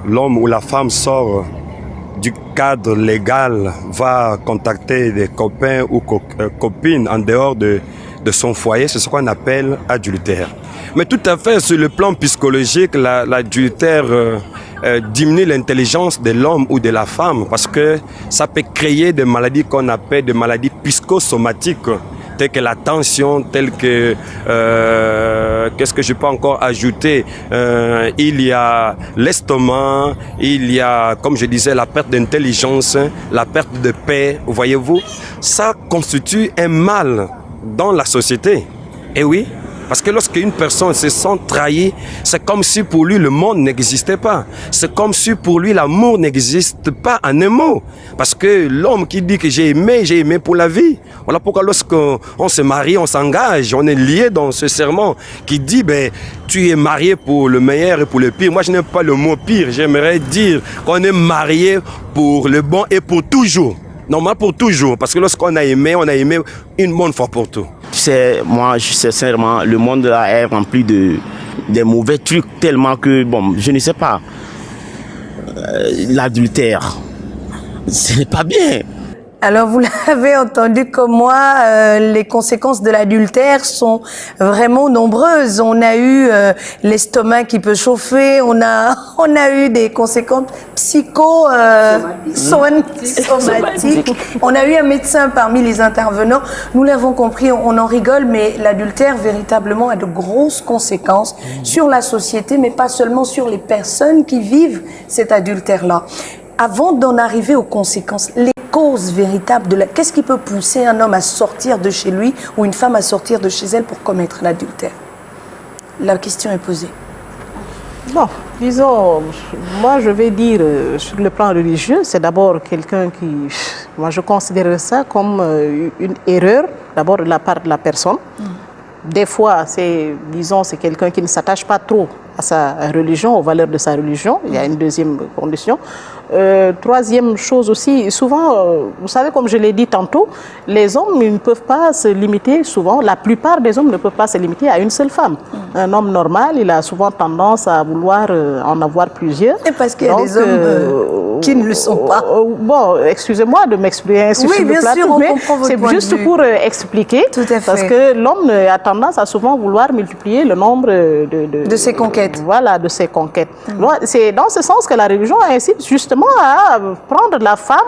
l'homme ou la femme sort du cadre légal, va contacter des copains ou copines en dehors de son foyer, c'est ce qu'on appelle adultère. Mais tout à fait, sur le plan psychologique, l'adultère diminue l'intelligence de l'homme ou de la femme parce que ça peut créer des maladies qu'on appelle des maladies psychosomatiques, telles que la tension, telles que... qu'est-ce que je peux encore ajouter? Il y a l'estomac, il y a, comme je disais, la perte d'intelligence, la perte de paix, voyez-vous. Ça constitue un mal dans la société. Et oui, parce que lorsqu'une personne se sent trahie, c'est comme si pour lui le monde n'existait pas. C'est comme si pour lui l'amour n'existe pas en un mot. Parce que l'homme qui dit que j'ai aimé pour la vie. Voilà pourquoi lorsqu'on se marie, on s'engage, on est lié dans ce serment qui dit tu es marié pour le meilleur et pour le pire. Moi je n'aime pas le mot pire, j'aimerais dire qu'on est marié pour le bon et pour toujours. Normal pour toujours, parce que lorsqu'on a aimé une bonne fois pour tout. Moi, sincèrement, le monde là est rempli de mauvais trucs tellement que, bon, je ne sais pas, l'adultère, ce n'est pas bien. Alors, vous l'avez entendu comme moi, les conséquences de l'adultère sont vraiment nombreuses. On a eu l'estomac qui peut chauffer, on a eu des conséquences somatiques. On a eu un médecin parmi les intervenants. Nous l'avons compris, on en rigole, mais l'adultère véritablement a de grosses conséquences sur la société, mais pas seulement sur les personnes qui vivent cet adultère-là. Avant d'en arriver aux conséquences, les causes véritables de qu'est-ce qui peut pousser un homme à sortir de chez lui ou une femme à sortir de chez elle pour commettre l'adultère? La question est posée. Bon, disons, moi je vais dire sur le plan religieux, c'est d'abord quelqu'un qui, moi je considère ça comme une erreur, d'abord de la part de la personne. Des fois, c'est quelqu'un qui ne s'attache pas trop à sa religion, aux valeurs de sa religion. Il y a une deuxième condition. Troisième chose aussi, souvent, vous savez, comme je l'ai dit tantôt, les hommes ils ne peuvent pas se limiter, souvent, la plupart des hommes ne peuvent pas se limiter à une seule femme. Un homme normal, il a souvent tendance à vouloir en avoir plusieurs. Et parce qu'il y a des hommes qui ne le sont pas. Bon, excusez-moi de m'exprimer ainsi sur le plateau, mais c'est juste pour expliquer. Tout à fait. Parce que l'homme a tendance à souvent vouloir multiplier le nombre de ses conquêtes. Voilà, de ses conquêtes. C'est dans ce sens que la religion incite justement à prendre la femme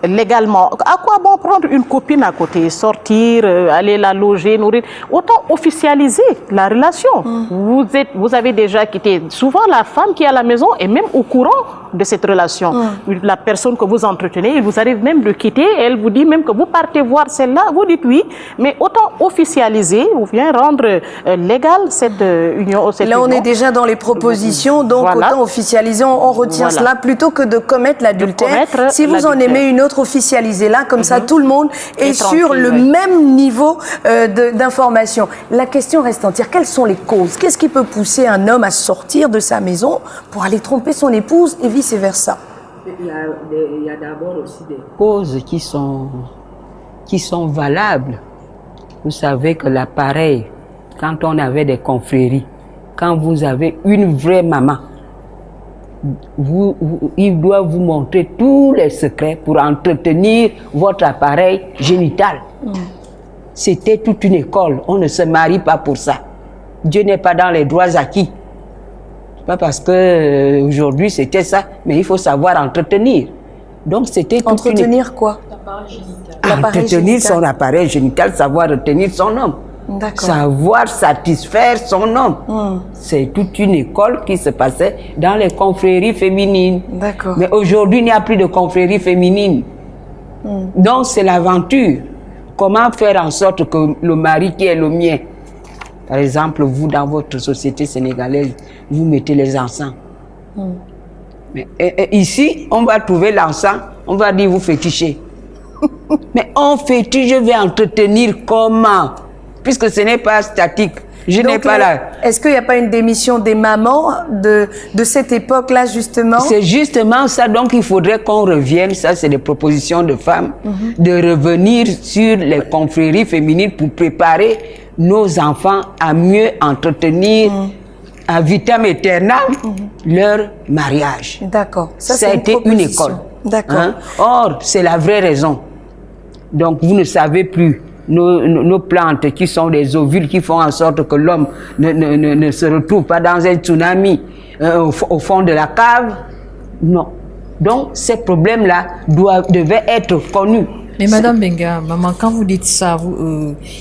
légalement. À quoi bon prendre une copine à côté, sortir, aller la loger, nourrir? Autant officialiser la relation. Vous avez déjà quitté. Souvent, la femme qui est à la maison est même au courant de cette relation. La personne que vous entretenez, il vous arrive même de quitter, elle vous dit même que vous partez voir celle-là, vous dites oui, mais autant officialiser ou bien rendre légale cette union. Là, on est déjà dans les propositions, donc autant officialiser, on retient cela plutôt que de commettre l'adultère. Si vous en aimez une autre, officialisez-la, comme ça tout le monde est sur le même niveau d'information. La question reste entière, quelles sont les causes? Qu'est-ce qui peut pousser un homme à sortir de sa maison pour aller tromper son épouse et vice-versa? Il y a d'abord aussi des causes qui sont valables. Vous savez que l'appareil, quand on avait des confréries, quand vous avez une vraie maman, il doit vous montrer tous les secrets pour entretenir votre appareil génital. C'était toute une école. On ne se marie pas pour ça. Dieu n'est pas dans les droits acquis. Pas parce que aujourd'hui c'était ça, mais il faut savoir entretenir. Donc c'était entretenir quoi? Entretenir son appareil génital, savoir retenir son homme. Savoir satisfaire son homme. C'est toute une école qui se passait dans les confréries féminines. Mais aujourd'hui, il n'y a plus de confréries féminines. Donc, c'est l'aventure. Comment faire en sorte que le mari qui est le mien, par exemple, vous, dans votre société sénégalaise, vous mettez les encens. Mais ici, on va trouver l'encens, on va dire vous fétichez. Mais on fétiche, je vais entretenir comment? Puisque ce n'est pas statique. Je n'ai pas la... Est-ce qu'il n'y a pas une démission des mamans de cette époque-là, justement? C'est justement ça. Donc, il faudrait qu'on revienne, ça c'est des propositions de femmes, de revenir sur les confréries féminines pour préparer nos enfants à mieux entretenir à vitam aeternam leur mariage. D'accord. Ça a été une école. D'accord. Hein? Or, c'est la vraie raison. Donc, vous ne savez plus. Nos plantes qui sont des ovules qui font en sorte que l'homme ne se retrouve pas dans un tsunami au fond de la cave. Non. Donc, ces problèmes-là devaient être connus. Mais Madame Benga, maman, quand vous dites ça,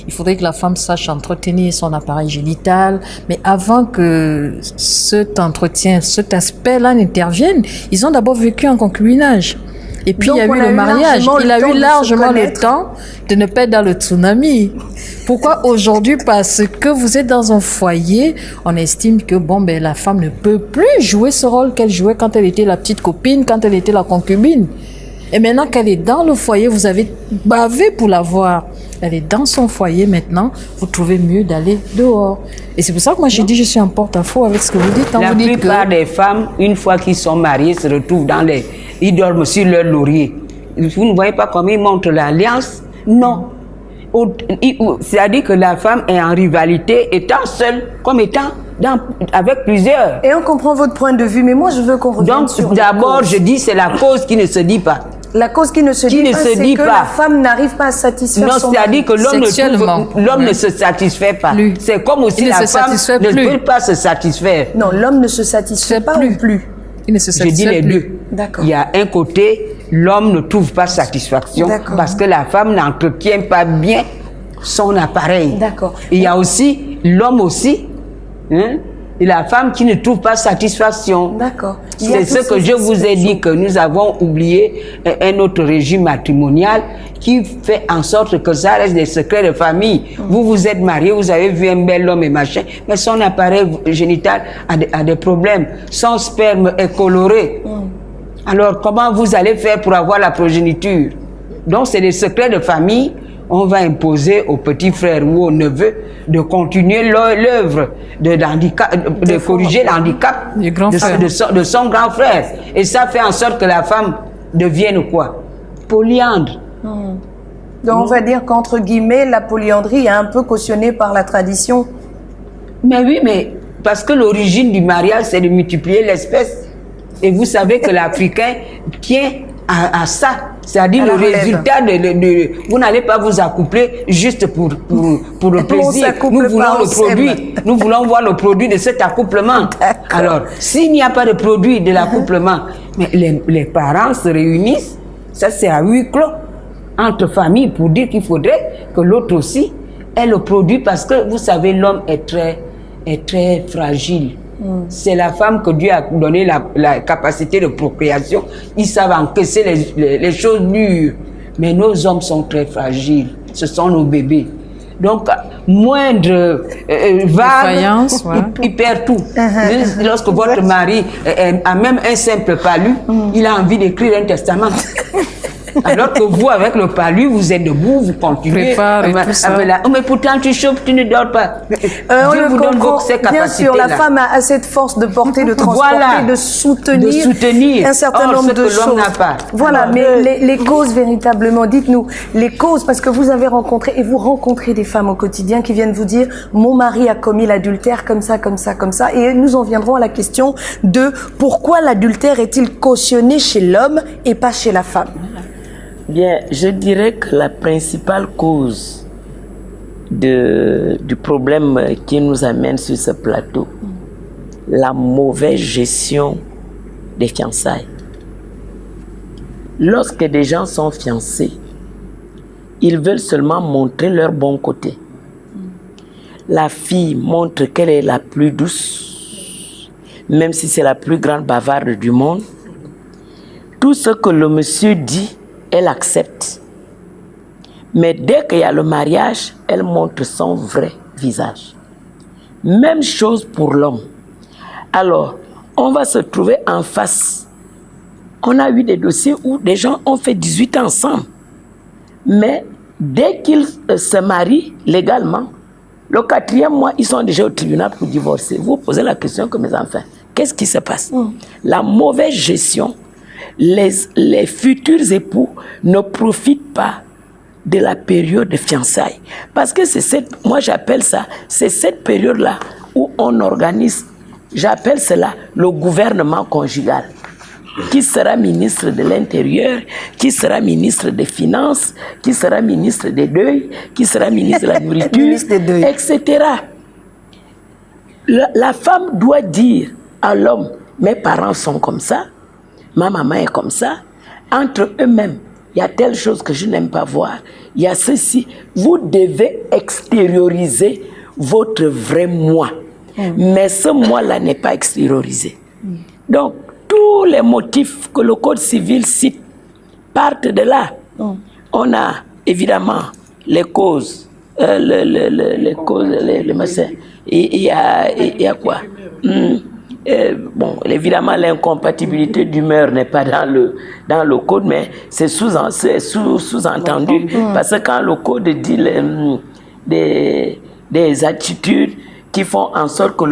il faudrait que la femme sache entretenir son appareil génital. Mais avant que cet entretien, cet aspect-là n'intervienne, ils ont d'abord vécu en concubinage. Et puis il y a eu le mariage. Il a eu largement le temps de ne pas être dans le tsunami. Pourquoi aujourd'hui? Parce que vous êtes dans un foyer, on estime que la femme ne peut plus jouer ce rôle qu'elle jouait quand elle était la petite copine, quand elle était la concubine. Et maintenant qu'elle est dans le foyer, vous avez bavé pour la voir. Elle est dans son foyer maintenant, vous trouvez mieux d'aller dehors. Et c'est pour ça que moi j'ai dit, je suis en porte-à-faux avec ce que vous dites. La plupart des femmes, une fois qu'ils sont mariées, se retrouvent ils dorment sur leur laurier. Vous ne voyez pas comment ils montrent l'alliance? Non. C'est-à-dire que la femme est en rivalité, étant seule, comme étant avec plusieurs. Et on comprend votre point de vue, mais moi je veux qu'on revienne sur... Donc d'abord, je dis, c'est la cause qui ne se dit pas. La cause qui ne se dit pas, c'est que la femme n'arrive pas à satisfaire son mari. Non, c'est-à-dire que l'homme ne se satisfait pas. C'est comme aussi la femme ne peut pas se satisfaire. Non, l'homme ne se satisfait pas ou plus. Il ne se satisfait plus. Je dis les deux. D'accord. Il y a un côté, l'homme ne trouve pas satisfaction parce que la femme n'entretient pas bien son appareil. D'accord. Il y a aussi l'homme aussi, et la femme qui ne trouve pas satisfaction. D'accord. C'est ce que je vous ai dit, que nous avons oublié un autre régime matrimonial qui fait en sorte que ça reste des secrets de famille. Vous vous êtes marié, vous avez vu un bel homme et machin, mais son appareil génital a des problèmes. Son sperme est coloré. Alors comment vous allez faire pour avoir la progéniture? Donc c'est des secrets de famille. On va imposer au petit frère ou au neveu de continuer l'œuvre de corriger l'handicap de son grand frère. Et ça fait en sorte que la femme devienne quoi? Polyandre. Donc on va dire qu'entre guillemets, la polyandrie est un peu cautionnée par la tradition. Mais oui, mais parce que l'origine du mariage, c'est de multiplier l'espèce. Et vous savez que l'Africain tient à ça. C'est-à-dire le résultat vous n'allez pas vous accoupler juste pour le plaisir. Nous voulons le produit. Nous voulons voir le produit de cet accouplement. Alors, s'il n'y a pas de produit de l'accouplement, mais les parents se réunissent, ça c'est à huis clos, entre familles, pour dire qu'il faudrait que l'autre aussi ait le produit, parce que vous savez, l'homme est très fragile. C'est la femme que Dieu a donné la capacité de procréation. Ils savent encaisser les choses dures. Mais nos hommes sont très fragiles. Ce sont nos bébés. Donc, moindre vague, il perd tout. Lorsque votre mari a même un simple palu, il a envie d'écrire un testament. Alors que vous, avec le palu, vous êtes debout, vous continuez. Mais pourtant, tu chauffes, tu ne dors pas. Dieu vous donne ces capacités. Bien sûr, la femme a cette force de porter, de transporter, de soutenir un certain nombre de choses. Voilà, mais les causes véritablement, dites-nous, les causes, parce que vous avez rencontré, et vous rencontrez des femmes au quotidien qui viennent vous dire, mon mari a commis l'adultère comme ça, comme ça, comme ça. Et nous en viendrons à la question de pourquoi l'adultère est-il cautionné chez l'homme et pas chez la femme? Bien, je dirais que la principale cause du problème qui nous amène sur ce plateau, la mauvaise gestion des fiançailles. Lorsque des gens sont fiancés, ils veulent seulement montrer leur bon côté. La fille montre qu'elle est la plus douce, même si c'est la plus grande bavarde du monde. Tout ce que le monsieur dit, elle accepte. Mais dès qu'il y a le mariage, elle montre son vrai visage. Même chose pour l'homme. Alors, on va se trouver en face. On a eu des dossiers où des gens ont fait 18 ans ensemble. Mais dès qu'ils se marient légalement, Le 4e mois, ils sont déjà au tribunal pour divorcer. Vous posez la question que mes enfants, qu'est-ce qui se passe? La mauvaise gestion, les futurs époux ne profitent pas de la période de fiançailles. Parce que moi j'appelle ça, c'est cette période-là où on organise, j'appelle cela le gouvernement conjugal. Qui sera ministre de l'Intérieur, qui sera ministre des Finances, qui sera ministre des Deuils, qui sera ministre de la Nourriture, etc. La femme doit dire à l'homme, mes parents sont comme ça, ma maman est comme ça, entre eux-mêmes, il y a telle chose que je n'aime pas voir, il y a ceci. Vous devez extérioriser votre vrai moi. Mais ce moi-là n'est pas extériorisé. Donc, tous les motifs que le Code civil cite partent de là. On a évidemment les causes, les causes, les machins. Il y a quoi? Bon, évidemment, l'incompatibilité d'humeur n'est pas dans le code, mais c'est sous-entendu. Parce que quand le code dit des attitudes qui font en sorte que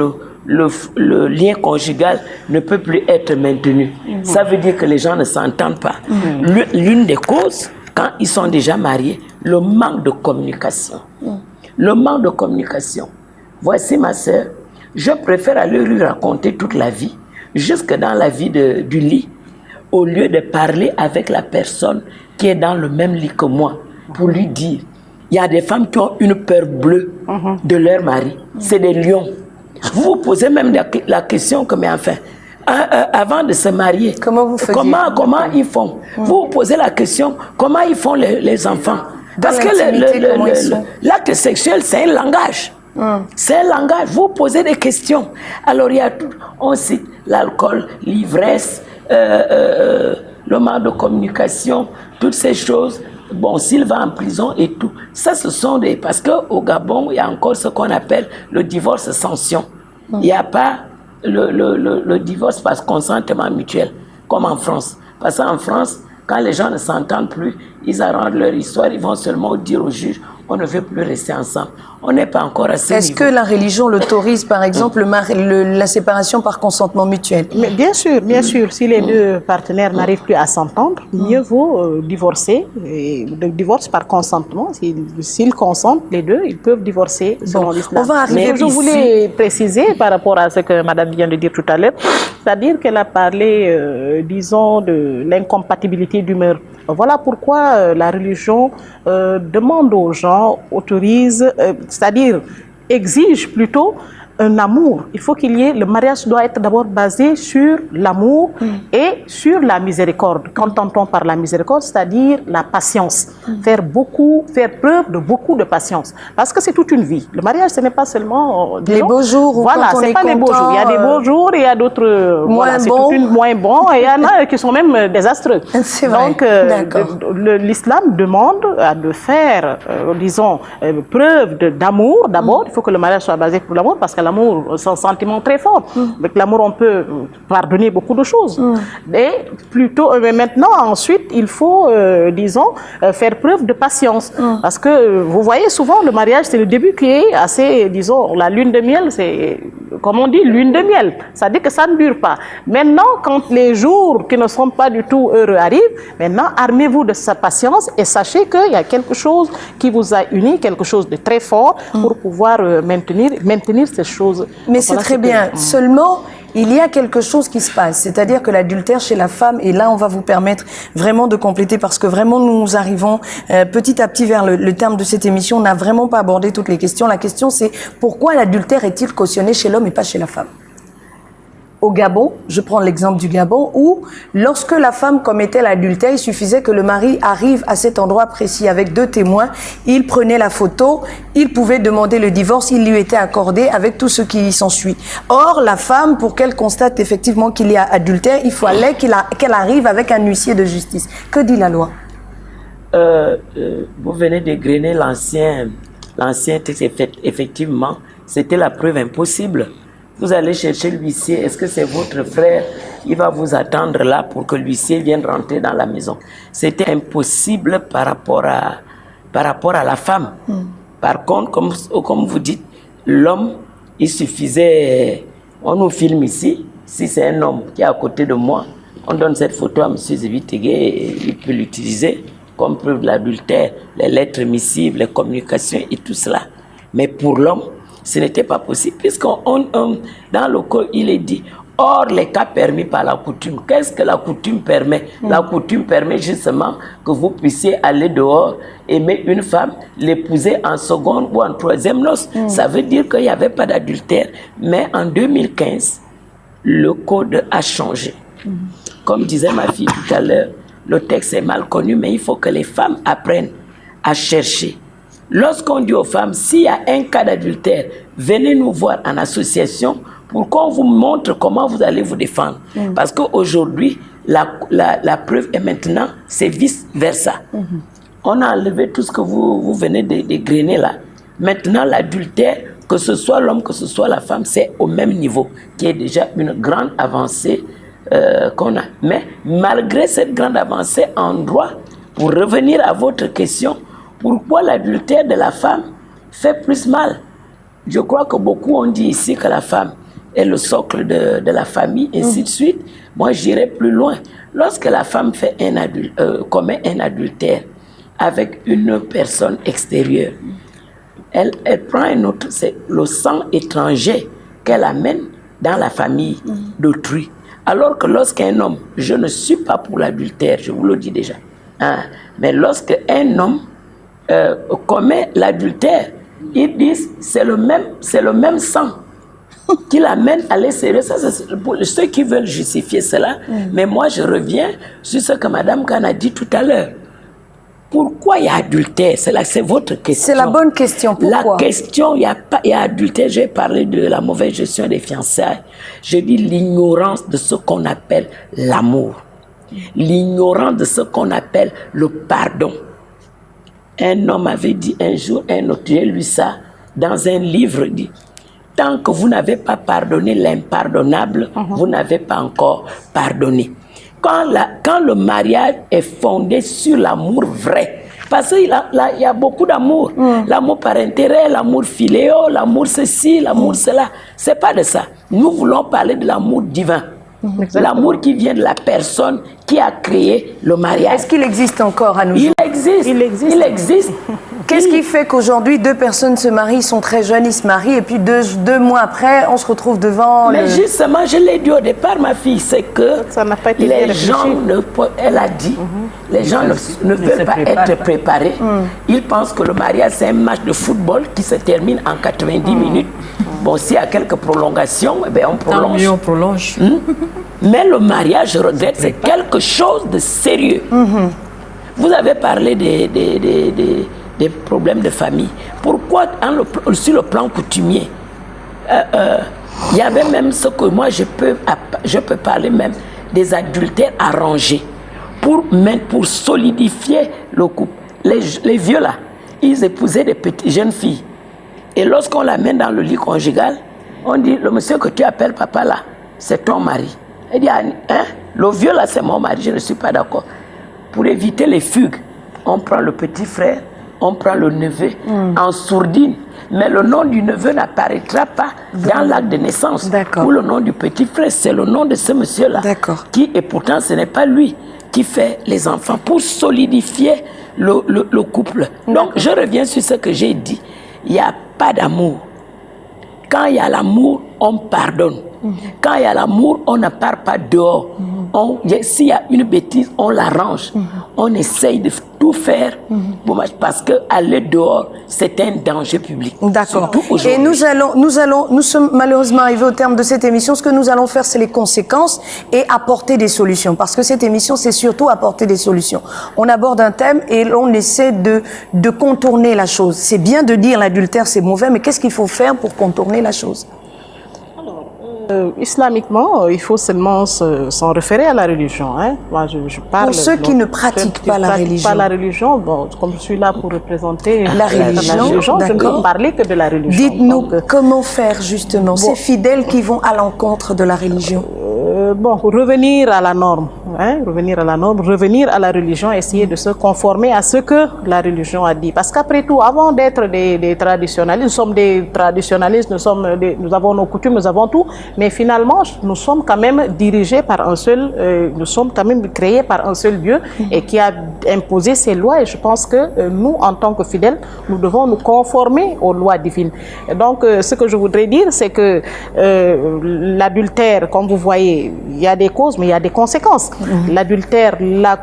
le lien conjugal ne peut plus être maintenu. Ça veut dire que les gens ne s'entendent pas. L'une des causes, quand ils sont déjà mariés, le manque de communication. Le manque de communication. Voici ma sœur, je préfère aller lui raconter toute la vie, jusque dans la vie du lit, au lieu de parler avec la personne qui est dans le même lit que moi, pour lui dire. Il y a des femmes qui ont une peur bleue de leur mari. C'est des lions. Vous vous posez même la question que, mais enfin, avant de se marier, comment ils font? Vous vous posez la question, comment ils font les enfants? Parce que l'acte sexuel, c'est un langage. C'est un langage. Vous posez des questions. Alors, il y a tout. On cite l'alcool, l'ivresse, le manque de communication, toutes ces choses. Bon, s'il va en prison et tout. Ça, ce sont des... Parce qu'au Gabon, il y a encore ce qu'on appelle le divorce sanction. Il n'y a pas le divorce par consentement mutuel, comme en France. Parce qu'en France, quand les gens ne s'entendent plus, ils arrangent leur histoire, ils vont seulement dire au juge, on ne veut plus rester ensemble. On n'est pas encore à ce niveau. Est-ce que la religion l'autorise, par exemple, la séparation par consentement mutuel? Mais bien sûr. Si les deux partenaires n'arrivent plus à s'entendre, mieux vaut divorcer. Et le divorce par consentement, s'ils consentent, les deux, ils peuvent divorcer selon l'islam. On va arriver Mais je voulais préciser par rapport à ce que Madame vient de dire tout à l'heure, c'est-à-dire qu'elle a parlé, disons, de l'incompatibilité d'humeur. Voilà pourquoi la religion demande aux gens, autorise, c'est-à-dire exige plutôt un amour. Il faut qu'il y ait, le mariage doit être d'abord basé sur l'amour et sur la miséricorde. Qu'entend-on par la miséricorde? C'est-à-dire la patience. Faire preuve de beaucoup de patience. Parce que c'est toute une vie. Le mariage, ce n'est pas seulement les beaux jours. Voilà, c'est pas les beaux jours. Il y a des beaux jours et il y a d'autres moins bons. Et il y en a qui sont même désastreux. C'est vrai. Donc, l'islam demande de faire, disons, preuve d'amour. D'abord, il faut que le mariage soit basé pour l'amour, parce que l'amour, c'est un sentiment très fort. Avec l'amour, on peut pardonner beaucoup de choses. Et plutôt, mais maintenant, ensuite, il faut, disons, faire preuve de patience. Parce que, vous voyez, souvent, le mariage, c'est le début qui est assez, disons, la lune de miel, c'est, comme on dit, lune de miel. Ça dit que ça ne dure pas. Maintenant, quand les jours qui ne sont pas du tout heureux arrivent, maintenant, armez-vous de sa patience et sachez qu'il y a quelque chose qui vous a uni, quelque chose de très fort pour pouvoir maintenir ces choses. Mais c'est très bien. Seulement, il y a quelque chose qui se passe. C'est-à-dire que l'adultère chez la femme, et là, on va vous permettre vraiment de compléter, parce que vraiment, nous arrivons petit à petit vers le terme de cette émission. On n'a vraiment pas abordé toutes les questions. La question, c'est pourquoi l'adultère est-il cautionné chez l'homme et pas chez la femme? Au Gabon, je prends l'exemple du Gabon, où lorsque la femme commettait l'adultère, il suffisait que le mari arrive à cet endroit précis avec 2 témoins, il prenait la photo, il pouvait demander le divorce, il lui était accordé avec tout ce qui s'ensuit. Or, la femme, pour qu'elle constate effectivement qu'il y a adultère, il fallait qu'elle arrive avec un huissier de justice. Que dit la loi? Vous venez d'égrener l'ancien texte, effectivement, c'était la preuve impossible. Vous allez chercher l'huissier, est-ce que c'est votre frère? Il va vous attendre là pour que l'huissier vienne rentrer dans la maison. C'était impossible par rapport à la femme. Par contre, comme vous dites, l'homme, il suffisait... On nous filme ici, si c'est un homme qui est à côté de moi, on donne cette photo à M. Zévi-Tégué et il peut l'utiliser comme preuve de l'adultère, les lettres missives, les communications et tout cela. Mais pour l'homme, ce n'était pas possible, puisqu'on dans le code, il est dit, hors les cas permis par la coutume. Qu'est-ce que la coutume permet? La coutume permet justement que vous puissiez aller dehors, aimer une femme, l'épouser en seconde ou en troisième noce. Ça veut dire qu'il n'y avait pas d'adultère. Mais en 2015, le code a changé. Comme disait ma fille tout à l'heure, le texte est mal connu, mais il faut que les femmes apprennent à chercher. Lorsqu'on dit aux femmes, s'il y a un cas d'adultère, venez nous voir en association pour qu'on vous montre comment vous allez vous défendre. Parce qu'aujourd'hui, la preuve est maintenant, c'est vice-versa. On a enlevé tout ce que vous venez de grainer là. Maintenant, l'adultère, que ce soit l'homme, que ce soit la femme, c'est au même niveau, qui est déjà une grande avancée qu'on a. Mais malgré cette grande avancée en droit, pour revenir à votre question, pourquoi l'adultère de la femme fait plus mal? Je crois que beaucoup ont dit ici que la femme est le socle de la famille, et ainsi de suite. Moi, j'irai plus loin. Lorsque la femme fait commet un adultère avec une personne extérieure, elle prend un autre, c'est le sang étranger qu'elle amène dans la famille d'autrui. Alors que lorsqu'un homme, je ne suis pas pour l'adultère, je vous le dis déjà, hein, mais lorsqu'un homme commet l'adultère, ils disent c'est le même sang qui l'amène à l'extérieur. Ça, c'est pour ceux qui veulent justifier cela. Mais moi, je reviens sur ce que Mme Khan a dit tout à l'heure. Pourquoi il y a adultère? C'est votre question. C'est la bonne question. Pourquoi? La question, il y a adultère. J'ai parlé de la mauvaise gestion des fiançailles. Je dis l'ignorance de ce qu'on appelle l'amour. L'ignorance de ce qu'on appelle le pardon. Un homme avait dit un jour, un autre, j'ai lu ça dans un livre, dit, tant que vous n'avez pas pardonné l'impardonnable, vous n'avez pas encore pardonné. Quand le mariage est fondé sur l'amour vrai, parce qu'il y a beaucoup d'amour, l'amour par intérêt, l'amour filéo, l'amour ceci, l'amour cela, c'est pas de ça. Nous voulons parler de l'amour divin. L'amour qui vient de la personne qui a créé le mariage. Est-ce qu'il existe encore à nous? Il existe. Il existe. Qu'est-ce qui fait qu'aujourd'hui, deux personnes se marient, sont très jeunes, ils se marient, et puis deux mois après, on se retrouve devant... Mais justement, je l'ai dit au départ, ma fille, c'est que les gens, elle a dit, les gens ne veulent pas être préparés. Ils pensent que le mariage, c'est un match de football qui se termine en 90 minutes. Bon, s'il y a quelques prolongations, eh bien, on prolonge. Tant mieux, on prolonge. Mais le mariage, je regrette, c'est quelque chose de sérieux. Vous avez parlé des problèmes de famille. Pourquoi, sur le plan coutumier, il y avait même ce que moi, je peux parler même des adultères arrangés pour solidifier le couple. Les vieux là, ils épousaient des petites jeunes filles. Et lorsqu'on l'amène dans le lit conjugal, on dit, le monsieur que tu appelles papa là, c'est ton mari. Il dit, hein, le vieux là, c'est mon mari, je ne suis pas d'accord. Pour éviter les fugues, on prend le petit frère, on prend le neveu en sourdine. Mais le nom du neveu n'apparaîtra pas dans l'acte de naissance. Ou le nom du petit frère, c'est le nom de ce monsieur-là. Et pourtant, ce n'est pas lui qui fait les enfants pour solidifier le couple. Donc, je reviens sur ce que j'ai dit. Il n'y a pas d'amour. Quand il y a l'amour, on pardonne. Quand il y a l'amour, on ne part pas dehors. S'il y a une bêtise, on l'arrange. On essaye de tout faire parce qu'aller dehors, c'est un danger public. D'accord. Et nous sommes malheureusement arrivés au terme de cette émission. Ce que nous allons faire, c'est les conséquences et apporter des solutions. Parce que cette émission, c'est surtout apporter des solutions. On aborde un thème et on essaie de contourner la chose. C'est bien de dire l'adultère, c'est mauvais, mais qu'est-ce qu'il faut faire pour contourner la chose? Islamiquement, il faut seulement s'en référer à la religion. Hein. Moi, je parle, pour ceux qui ne pratiquent pas la religion. Pas la religion, bon, comme je suis là pour représenter la religion, je ne peux parler que de la religion. Dites-nous comment faire justement ces fidèles qui vont à l'encontre de la religion. Bon, revenir à la norme. revenir à la norme, revenir à la religion, essayer de se conformer à ce que la religion a dit. Parce qu'après tout, avant d'être des traditionnalistes, nous sommes des traditionnalistes, nous avons nos coutumes, nous avons tout, mais finalement, nous sommes quand même dirigés par un seul, nous sommes quand même créés par un seul Dieu et qui a imposé ses lois. Et je pense que nous, en tant que fidèles, nous devons nous conformer aux lois divines. Et donc, ce que je voudrais dire, c'est que l'adultère, comme vous voyez, il y a des causes, mais il y a des conséquences. L'adultère, la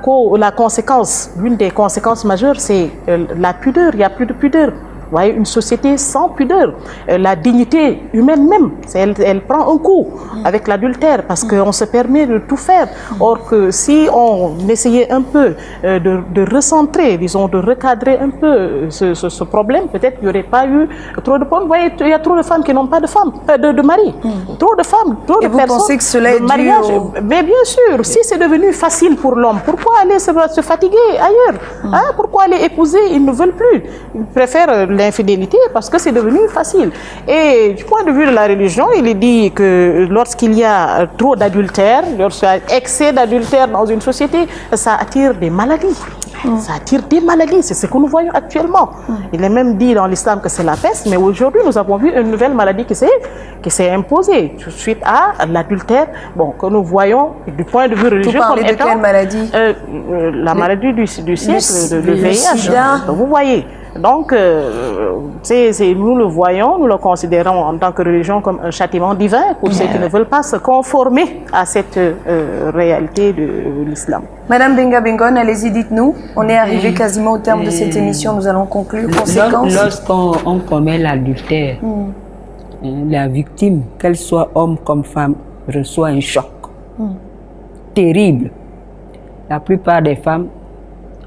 conséquence, l'une des conséquences majeures, c'est la pudeur. Il n'y a plus de pudeur. Vous voyez, une société sans pudeur, la dignité humaine même, elle prend un coup avec l'adultère parce qu'on se permet de tout faire. Or que si on essayait un peu de recentrer, disons, de recadrer un peu ce problème, peut-être qu'il n'y aurait pas eu trop de femmes. Vous voyez, il y a trop de femmes qui n'ont pas de mari. Trop de femmes, trop de personnes. Et vous pensez que cela est dû Mais bien sûr, si c'est devenu facile pour l'homme, pourquoi aller se fatiguer ailleurs? Pourquoi aller épouser? Ils ne veulent plus. Ils préfèrent l'infidélité parce que c'est devenu facile. Et du point de vue de la religion, il est dit que lorsqu'il y a trop d'adultère, lorsqu'il y a excès d'adultère dans une société, ça attire des maladies. Ça attire des maladies, c'est ce que nous voyons actuellement. Il est même dit dans l'islam que c'est la peste, mais aujourd'hui nous avons vu une nouvelle maladie qui s'est imposée suite à l'adultère, que nous voyons du point de vue religieux comme étant... de quelle maladie? La maladie du siècle, le VIH. Vous voyez. Donc, nous le voyons, nous le considérons en tant que religion comme un châtiment divin pour ceux qui ne veulent pas se conformer à cette réalité de l'islam. Madame Benga Bengon, allez-y, dites-nous. On est arrivé quasiment au terme de cette émission, nous allons conclure. Conséquences? Lorsqu'on commet l'adultère, la victime, qu'elle soit homme comme femme, reçoit un choc terrible. La plupart des femmes,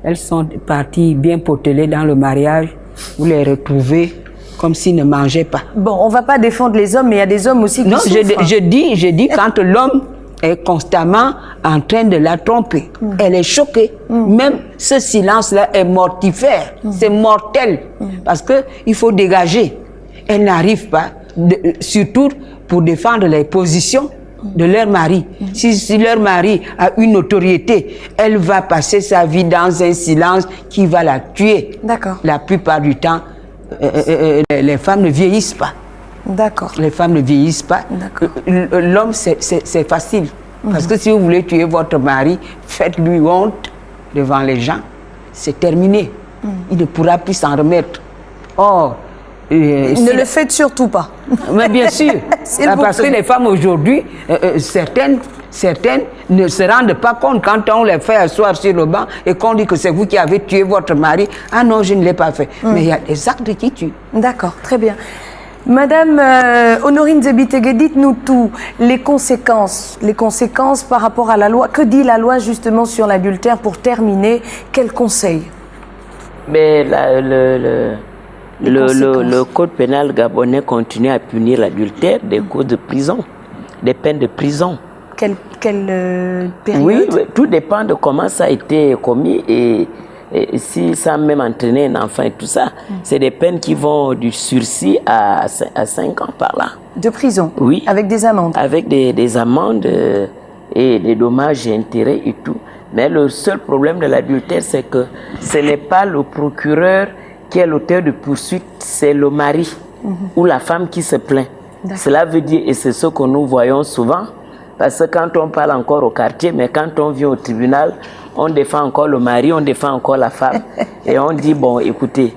elles sont parties bien potelées dans le mariage. Vous les retrouvez comme s'ils ne mangeaient pas. Bon, on ne va pas défendre les hommes, mais il y a des hommes aussi qui souffrent. Je dis quand l'homme est constamment en train de la tromper, elle est choquée. Même ce silence-là est mortifère, c'est mortel. Parce qu'il faut dégager. Elle n'arrive pas, surtout pour défendre les positions de leur mari. Si leur mari a une notoriété, elle va passer sa vie dans un silence qui va la tuer. D'accord. La plupart du temps, les femmes ne vieillissent pas. D'accord. Les femmes ne vieillissent pas. L'homme, c'est facile. Parce que si vous voulez tuer votre mari, faites-lui honte devant les gens. C'est terminé. Il ne pourra plus s'en remettre. Or, ne le faites surtout pas. Mais bien sûr, parce que les femmes aujourd'hui, certaines ne se rendent pas compte quand on les fait asseoir sur le banc et qu'on dit que c'est vous qui avez tué votre mari. Ah non, je ne l'ai pas fait. Mais il y a des actes qui tuent. D'accord, très bien. Madame Honorine Zebitege, dites-nous tout, les conséquences par rapport à la loi. Que dit la loi justement sur l'adultère pour terminer? Quels conseils? Mais le code pénal gabonais continue à punir l'adultère des causes de prison, des peines de prison. Quelle période? Oui, tout dépend de comment ça a été commis et si ça a même entraîné un enfant et tout ça. C'est des peines qui vont du sursis à 5 ans par là. De prison? Oui. Avec des amendes? Avec des amendes et des dommages et intérêts et tout. Mais le seul problème de l'adultère, c'est que ce n'est pas le procureur qui est l'auteur de poursuite, c'est le mari ou la femme qui se plaint. Cela veut dire, et c'est ce que nous voyons souvent, parce que quand on parle encore au quartier, mais quand on vient au tribunal, on défend encore le mari, on défend encore la femme. Et on dit, bon, écoutez,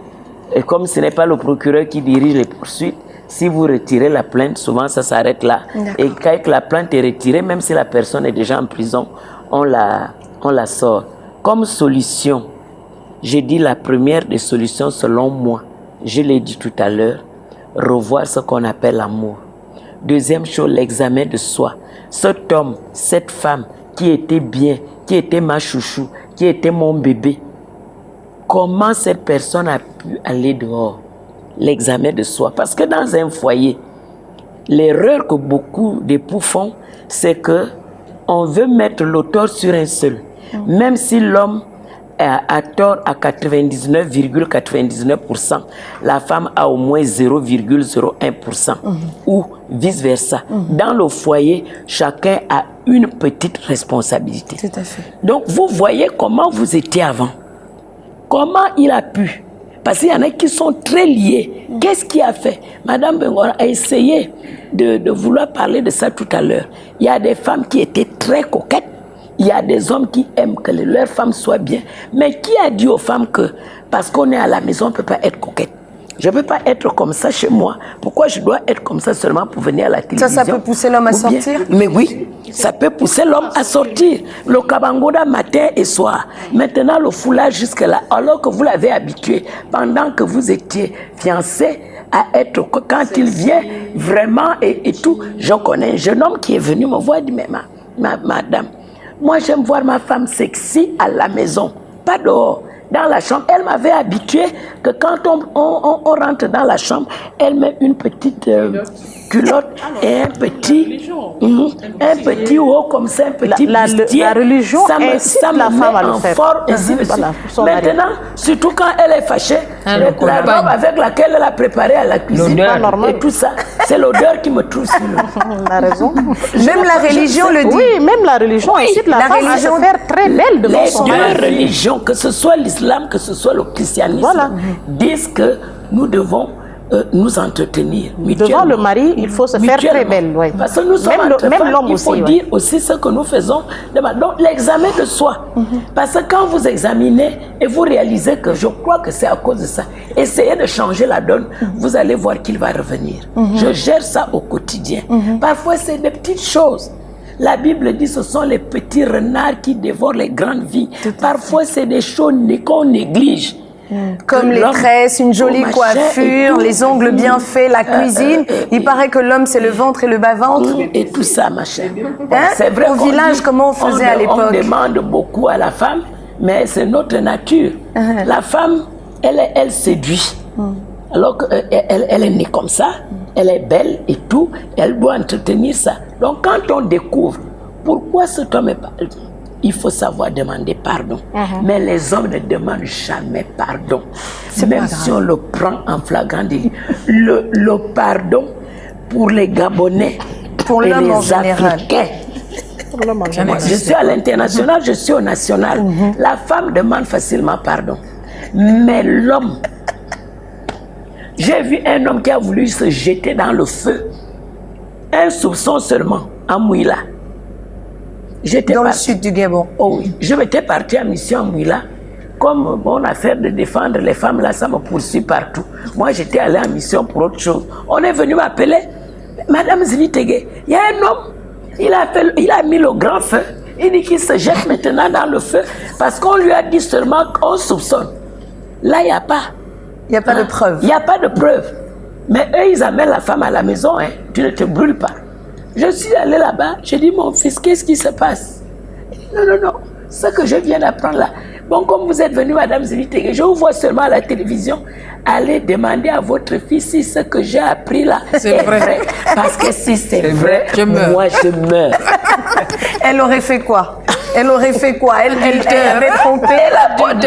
et comme ce n'est pas le procureur qui dirige les poursuites, si vous retirez la plainte, souvent ça s'arrête là. Et quand la plainte est retirée, même si la personne est déjà en prison, on la sort. Comme solution, j'ai dit la première des solutions selon moi, je l'ai dit tout à l'heure, revoir ce qu'on appelle l'amour. Deuxième chose, l'examen de soi. Cet homme, cette femme qui était bien, qui était ma chouchou, qui était mon bébé, comment cette personne a pu aller dehors? L'examen de soi. Parce que dans un foyer, l'erreur que beaucoup d'époux font, c'est que on veut mettre l'auteur sur un seul. Même si l'homme a tort à 99,99%. La femme a au moins 0,01%. Ou vice-versa. Dans le foyer, chacun a une petite responsabilité. Tout à fait. Donc, vous voyez comment vous étiez avant. Comment il a pu. Parce qu'il y en a qui sont très liés. Qu'est-ce qui a fait? Madame Bengora a essayé de vouloir parler de ça tout à l'heure. Il y a des femmes qui étaient très coquettes. Il y a des hommes qui aiment que leurs femmes soient bien. Mais qui a dit aux femmes que parce qu'on est à la maison, on ne peut pas être coquette? Je ne peux pas être comme ça chez moi. Pourquoi je dois être comme ça seulement pour venir à la télévision? Ça peut pousser l'homme à sortir? Mais oui, ça peut pousser l'homme à sortir. Le kabangoda matin et soir. Maintenant, le foulard jusque-là, alors que vous l'avez habitué, pendant que vous étiez fiancés, à être, quand il vient vraiment et tout. Je connais un jeune homme qui est venu me voir et dit, mais madame, moi j'aime voir ma femme sexy à la maison, pas dehors. Dans la chambre, elle m'avait habitué que quand on rentre dans la chambre, elle met une petite culotte et un petit haut comme ça, un petit bustier. La religion incite la femme à le faire. Maintenant, surtout quand elle est fâchée, la robe avec laquelle elle a préparé à la cuisine et tout ça, c'est l'odeur qui me trouve sur le... On a raison. Même la religion le dit. Oui, même la religion incite la femme à se faire très belle devant son mari. Les deux religions, que ce soit l'islam, que ce soit le christianisme, disent que nous devons nous entretenir devant le mari, il faut se faire très belle. Ouais. Parce que nous sommes même l'homme aussi. Il faut dire aussi ce que nous faisons. Donc l'examen de soi. Parce que quand vous examinez et vous réalisez que je crois que c'est à cause de ça, essayez de changer la donne, vous allez voir qu'il va revenir. Je gère ça au quotidien. Parfois c'est des petites choses. La Bible dit que ce sont les petits renards qui dévorent les grandes vies. Parfois c'est des choses qu'on néglige. Comme les tresses, une jolie coiffure, les ongles bien faits, la cuisine. Il paraît que l'homme, c'est le ventre et le bas-ventre. Et tout ça, ma chère. C'est vrai. Au village, comment on faisait à l'époque? On demande beaucoup à la femme, mais c'est notre nature. La femme, elle séduit. Alors qu'elle est née comme ça, elle est belle et tout, elle doit entretenir ça. Donc quand on découvre pourquoi cet homme est pas... Il faut savoir demander pardon. Mais les hommes ne demandent jamais pardon. Même si on le prend en flagrant délit. Le pardon pour les Gabonais pour et les Africains. Je suis à l'international, je suis au national. La femme demande facilement pardon. Mais l'homme... J'ai vu un homme qui a voulu se jeter dans le feu. Un soupçon seulement, à Mouila. Dans le sud du Gabon. Oh oui, je m'étais parti en mission à Mouila. Comme mon affaire de défendre les femmes, là, ça me poursuit partout. Moi, j'étais allé en mission pour autre chose. On est venu m'appeler. Madame Zilitege, il y a un homme, il a mis le grand feu. Il dit qu'il se jette maintenant dans le feu parce qu'on lui a dit seulement qu'on soupçonne. Là, il n'y a pas. Il n'y a pas de preuve. Il n'y a pas de preuve. Mais eux, ils amènent la femme à la maison. Hein. Tu ne te brûles pas. Je suis allé là-bas, j'ai dit, mon fils, qu'est-ce qui se passe? Il dit, non, ce que je viens d'apprendre là. Bon, comme vous êtes venu, Madame Zilitege, je vous vois seulement à la télévision, allez demander à votre fils si ce que j'ai appris là est vrai. Parce que si c'est vrai, moi je meurs. Elle aurait fait quoi? Elle aurait fait quoi? Elle avait trompé la bonne.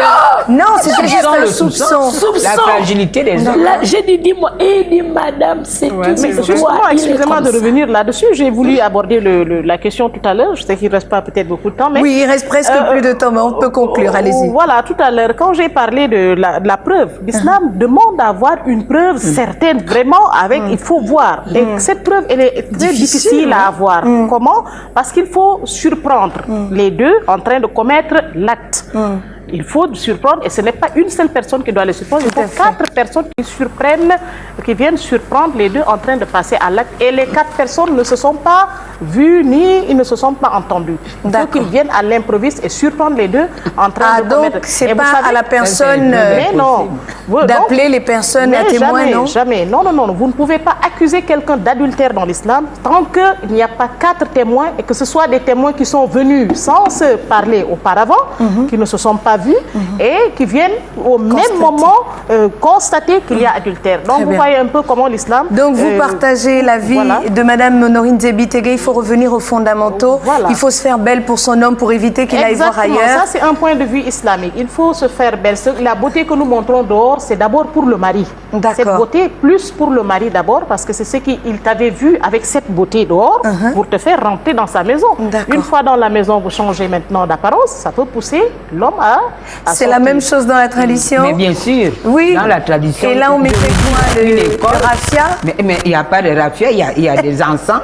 Non, c'était juste un soupçon. La fragilité des hommes. J'ai dit, dis-moi, et dit madame, c'est tout. Mais justement, excusez-moi de revenir là-dessus. J'ai voulu aborder la question tout à l'heure. Je sais qu'il ne reste pas peut-être beaucoup de temps. Mais, oui, il reste presque plus de temps, mais on peut conclure. Allez-y. Voilà, tout à l'heure, quand j'ai parlé de la preuve, l'islam demande d'avoir une preuve certaine, vraiment, avec, il faut voir. Et cette preuve, elle est très difficile à avoir. Comment? Parce qu'il faut surprendre les deux en train de commettre l'acte. Il faut surprendre, et ce n'est pas une seule personne qui doit le surprendre, il faut 4 personnes qui viennent surprendre les deux en train de passer à l'acte. Et les 4 personnes ne se sont pas vues ni ils ne se sont pas entendus. Il faut qu'ils viennent à l'improviste et surprendre les deux en train de commettre. Donc, c'est pas à la personne d'appeler les personnes à témoin, non? Jamais. Non. Vous ne pouvez pas accuser quelqu'un d'adultère dans l'islam tant qu'il n'y a pas 4 témoins et que ce soit des témoins qui sont venus sans se parler auparavant, qui ne se sont pas vu et qui viennent au même moment constater qu'il y a adultère. Donc vous voyez un peu comment l'islam... Donc vous partagez l'avis de Madame Honorine Zebitege, il faut revenir aux fondamentaux, il faut se faire belle pour son homme pour éviter qu'il aille voir ailleurs. Ça c'est un point de vue islamique, il faut se faire belle. La beauté que nous montrons dehors, c'est d'abord pour le mari. Cette beauté plus pour le mari d'abord, parce que c'est ce qu'il t'avait vu avec cette beauté dehors pour te faire rentrer dans sa maison. Une fois dans la maison, vous changez maintenant d'apparence, ça peut pousser l'homme à c'est la même chose dans la tradition. Mais bien sûr, oui. Dans la tradition. Et là, on mettait quoi, le raffia? Mais il n'y a pas de raffia, il y a des encens,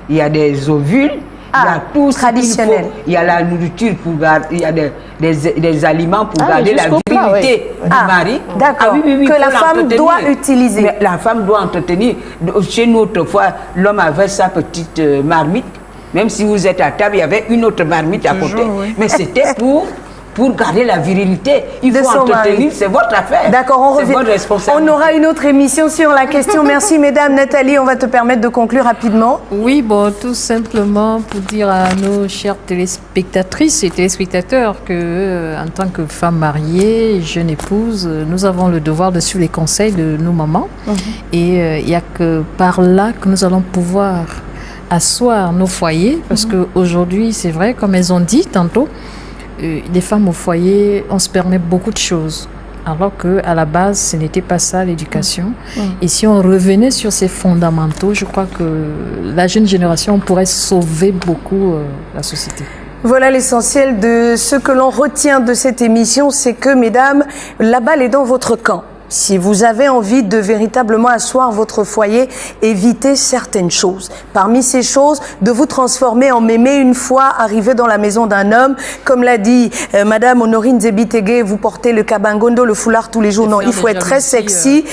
il y a des ovules, il y a tout traditionnel. Il y a la nourriture pour garder, il y a des aliments pour garder la virilité du mari. D'accord. Que la femme doit utiliser. Mais la femme doit entretenir. Chez nous, autrefois, l'homme avait sa petite marmite. Même si vous êtes à table, il y avait une autre marmite à côté. Mais c'était pour garder la virilité. Il faut entretenir, c'est votre affaire. D'accord, on revient. Votre responsabilité. On aura une autre émission sur la question. Merci mesdames. Nathalie, on va te permettre de conclure rapidement. Oui, bon, tout simplement pour dire à nos chères téléspectatrices et téléspectateurs que, en tant que femme mariée, jeune épouse, nous avons le devoir de suivre les conseils de nos mamans. Et il n'y a que par là que nous allons pouvoir asseoir nos foyers, parce qu'aujourd'hui, c'est vrai, comme elles ont dit tantôt, les femmes au foyer, on se permet beaucoup de choses, alors qu'à la base, ce n'était pas ça l'éducation. Et si on revenait sur ces fondamentaux, je crois que la jeune génération pourrait sauver beaucoup la société. Voilà l'essentiel de ce que l'on retient de cette émission, c'est que, mesdames, la balle est dans votre camp. Si vous avez envie de véritablement asseoir votre foyer, évitez certaines choses. Parmi ces choses, de vous transformer en mémé une fois arrivé dans la maison d'un homme. Comme l'a dit Madame Honorine Zebitege, vous portez le kabangondo, le foulard tous les jours. Non, il faut être très sexy.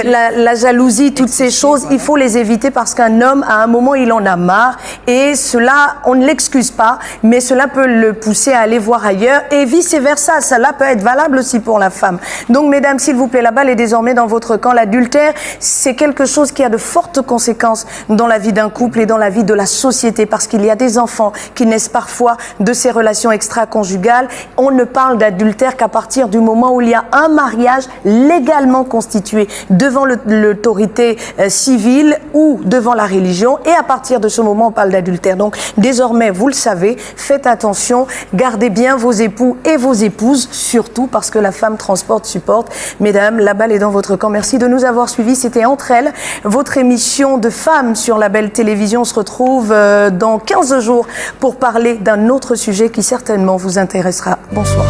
La jalousie, toutes ces choses, il faut les éviter parce qu'un homme, à un moment, il en a marre. Et cela, on ne l'excuse pas, mais cela peut le pousser à aller voir ailleurs. Et vice-versa, cela peut être valable aussi pour la femme. Donc, mesdames, s'il vous plaît, la balle est désormais dans votre camp. L'adultère, c'est quelque chose qui a de fortes conséquences dans la vie d'un couple et dans la vie de la société, parce qu'il y a des enfants qui naissent parfois de ces relations extra-conjugales. On ne parle d'adultère qu'à partir du moment où il y a un mariage légalement constitué devant l'autorité civile ou devant la religion, et à partir de ce moment, on parle d'adultère. Donc, désormais, vous le savez, faites attention, gardez bien vos époux et vos épouses, surtout parce que la femme transporte, supporte. Mesdames, la balle est dans votre camp. Merci de nous avoir suivis. C'était Entre elles, votre émission de femmes sur la belle télévision. On se retrouve dans 15 jours pour parler d'un autre sujet qui certainement vous intéressera. Bonsoir.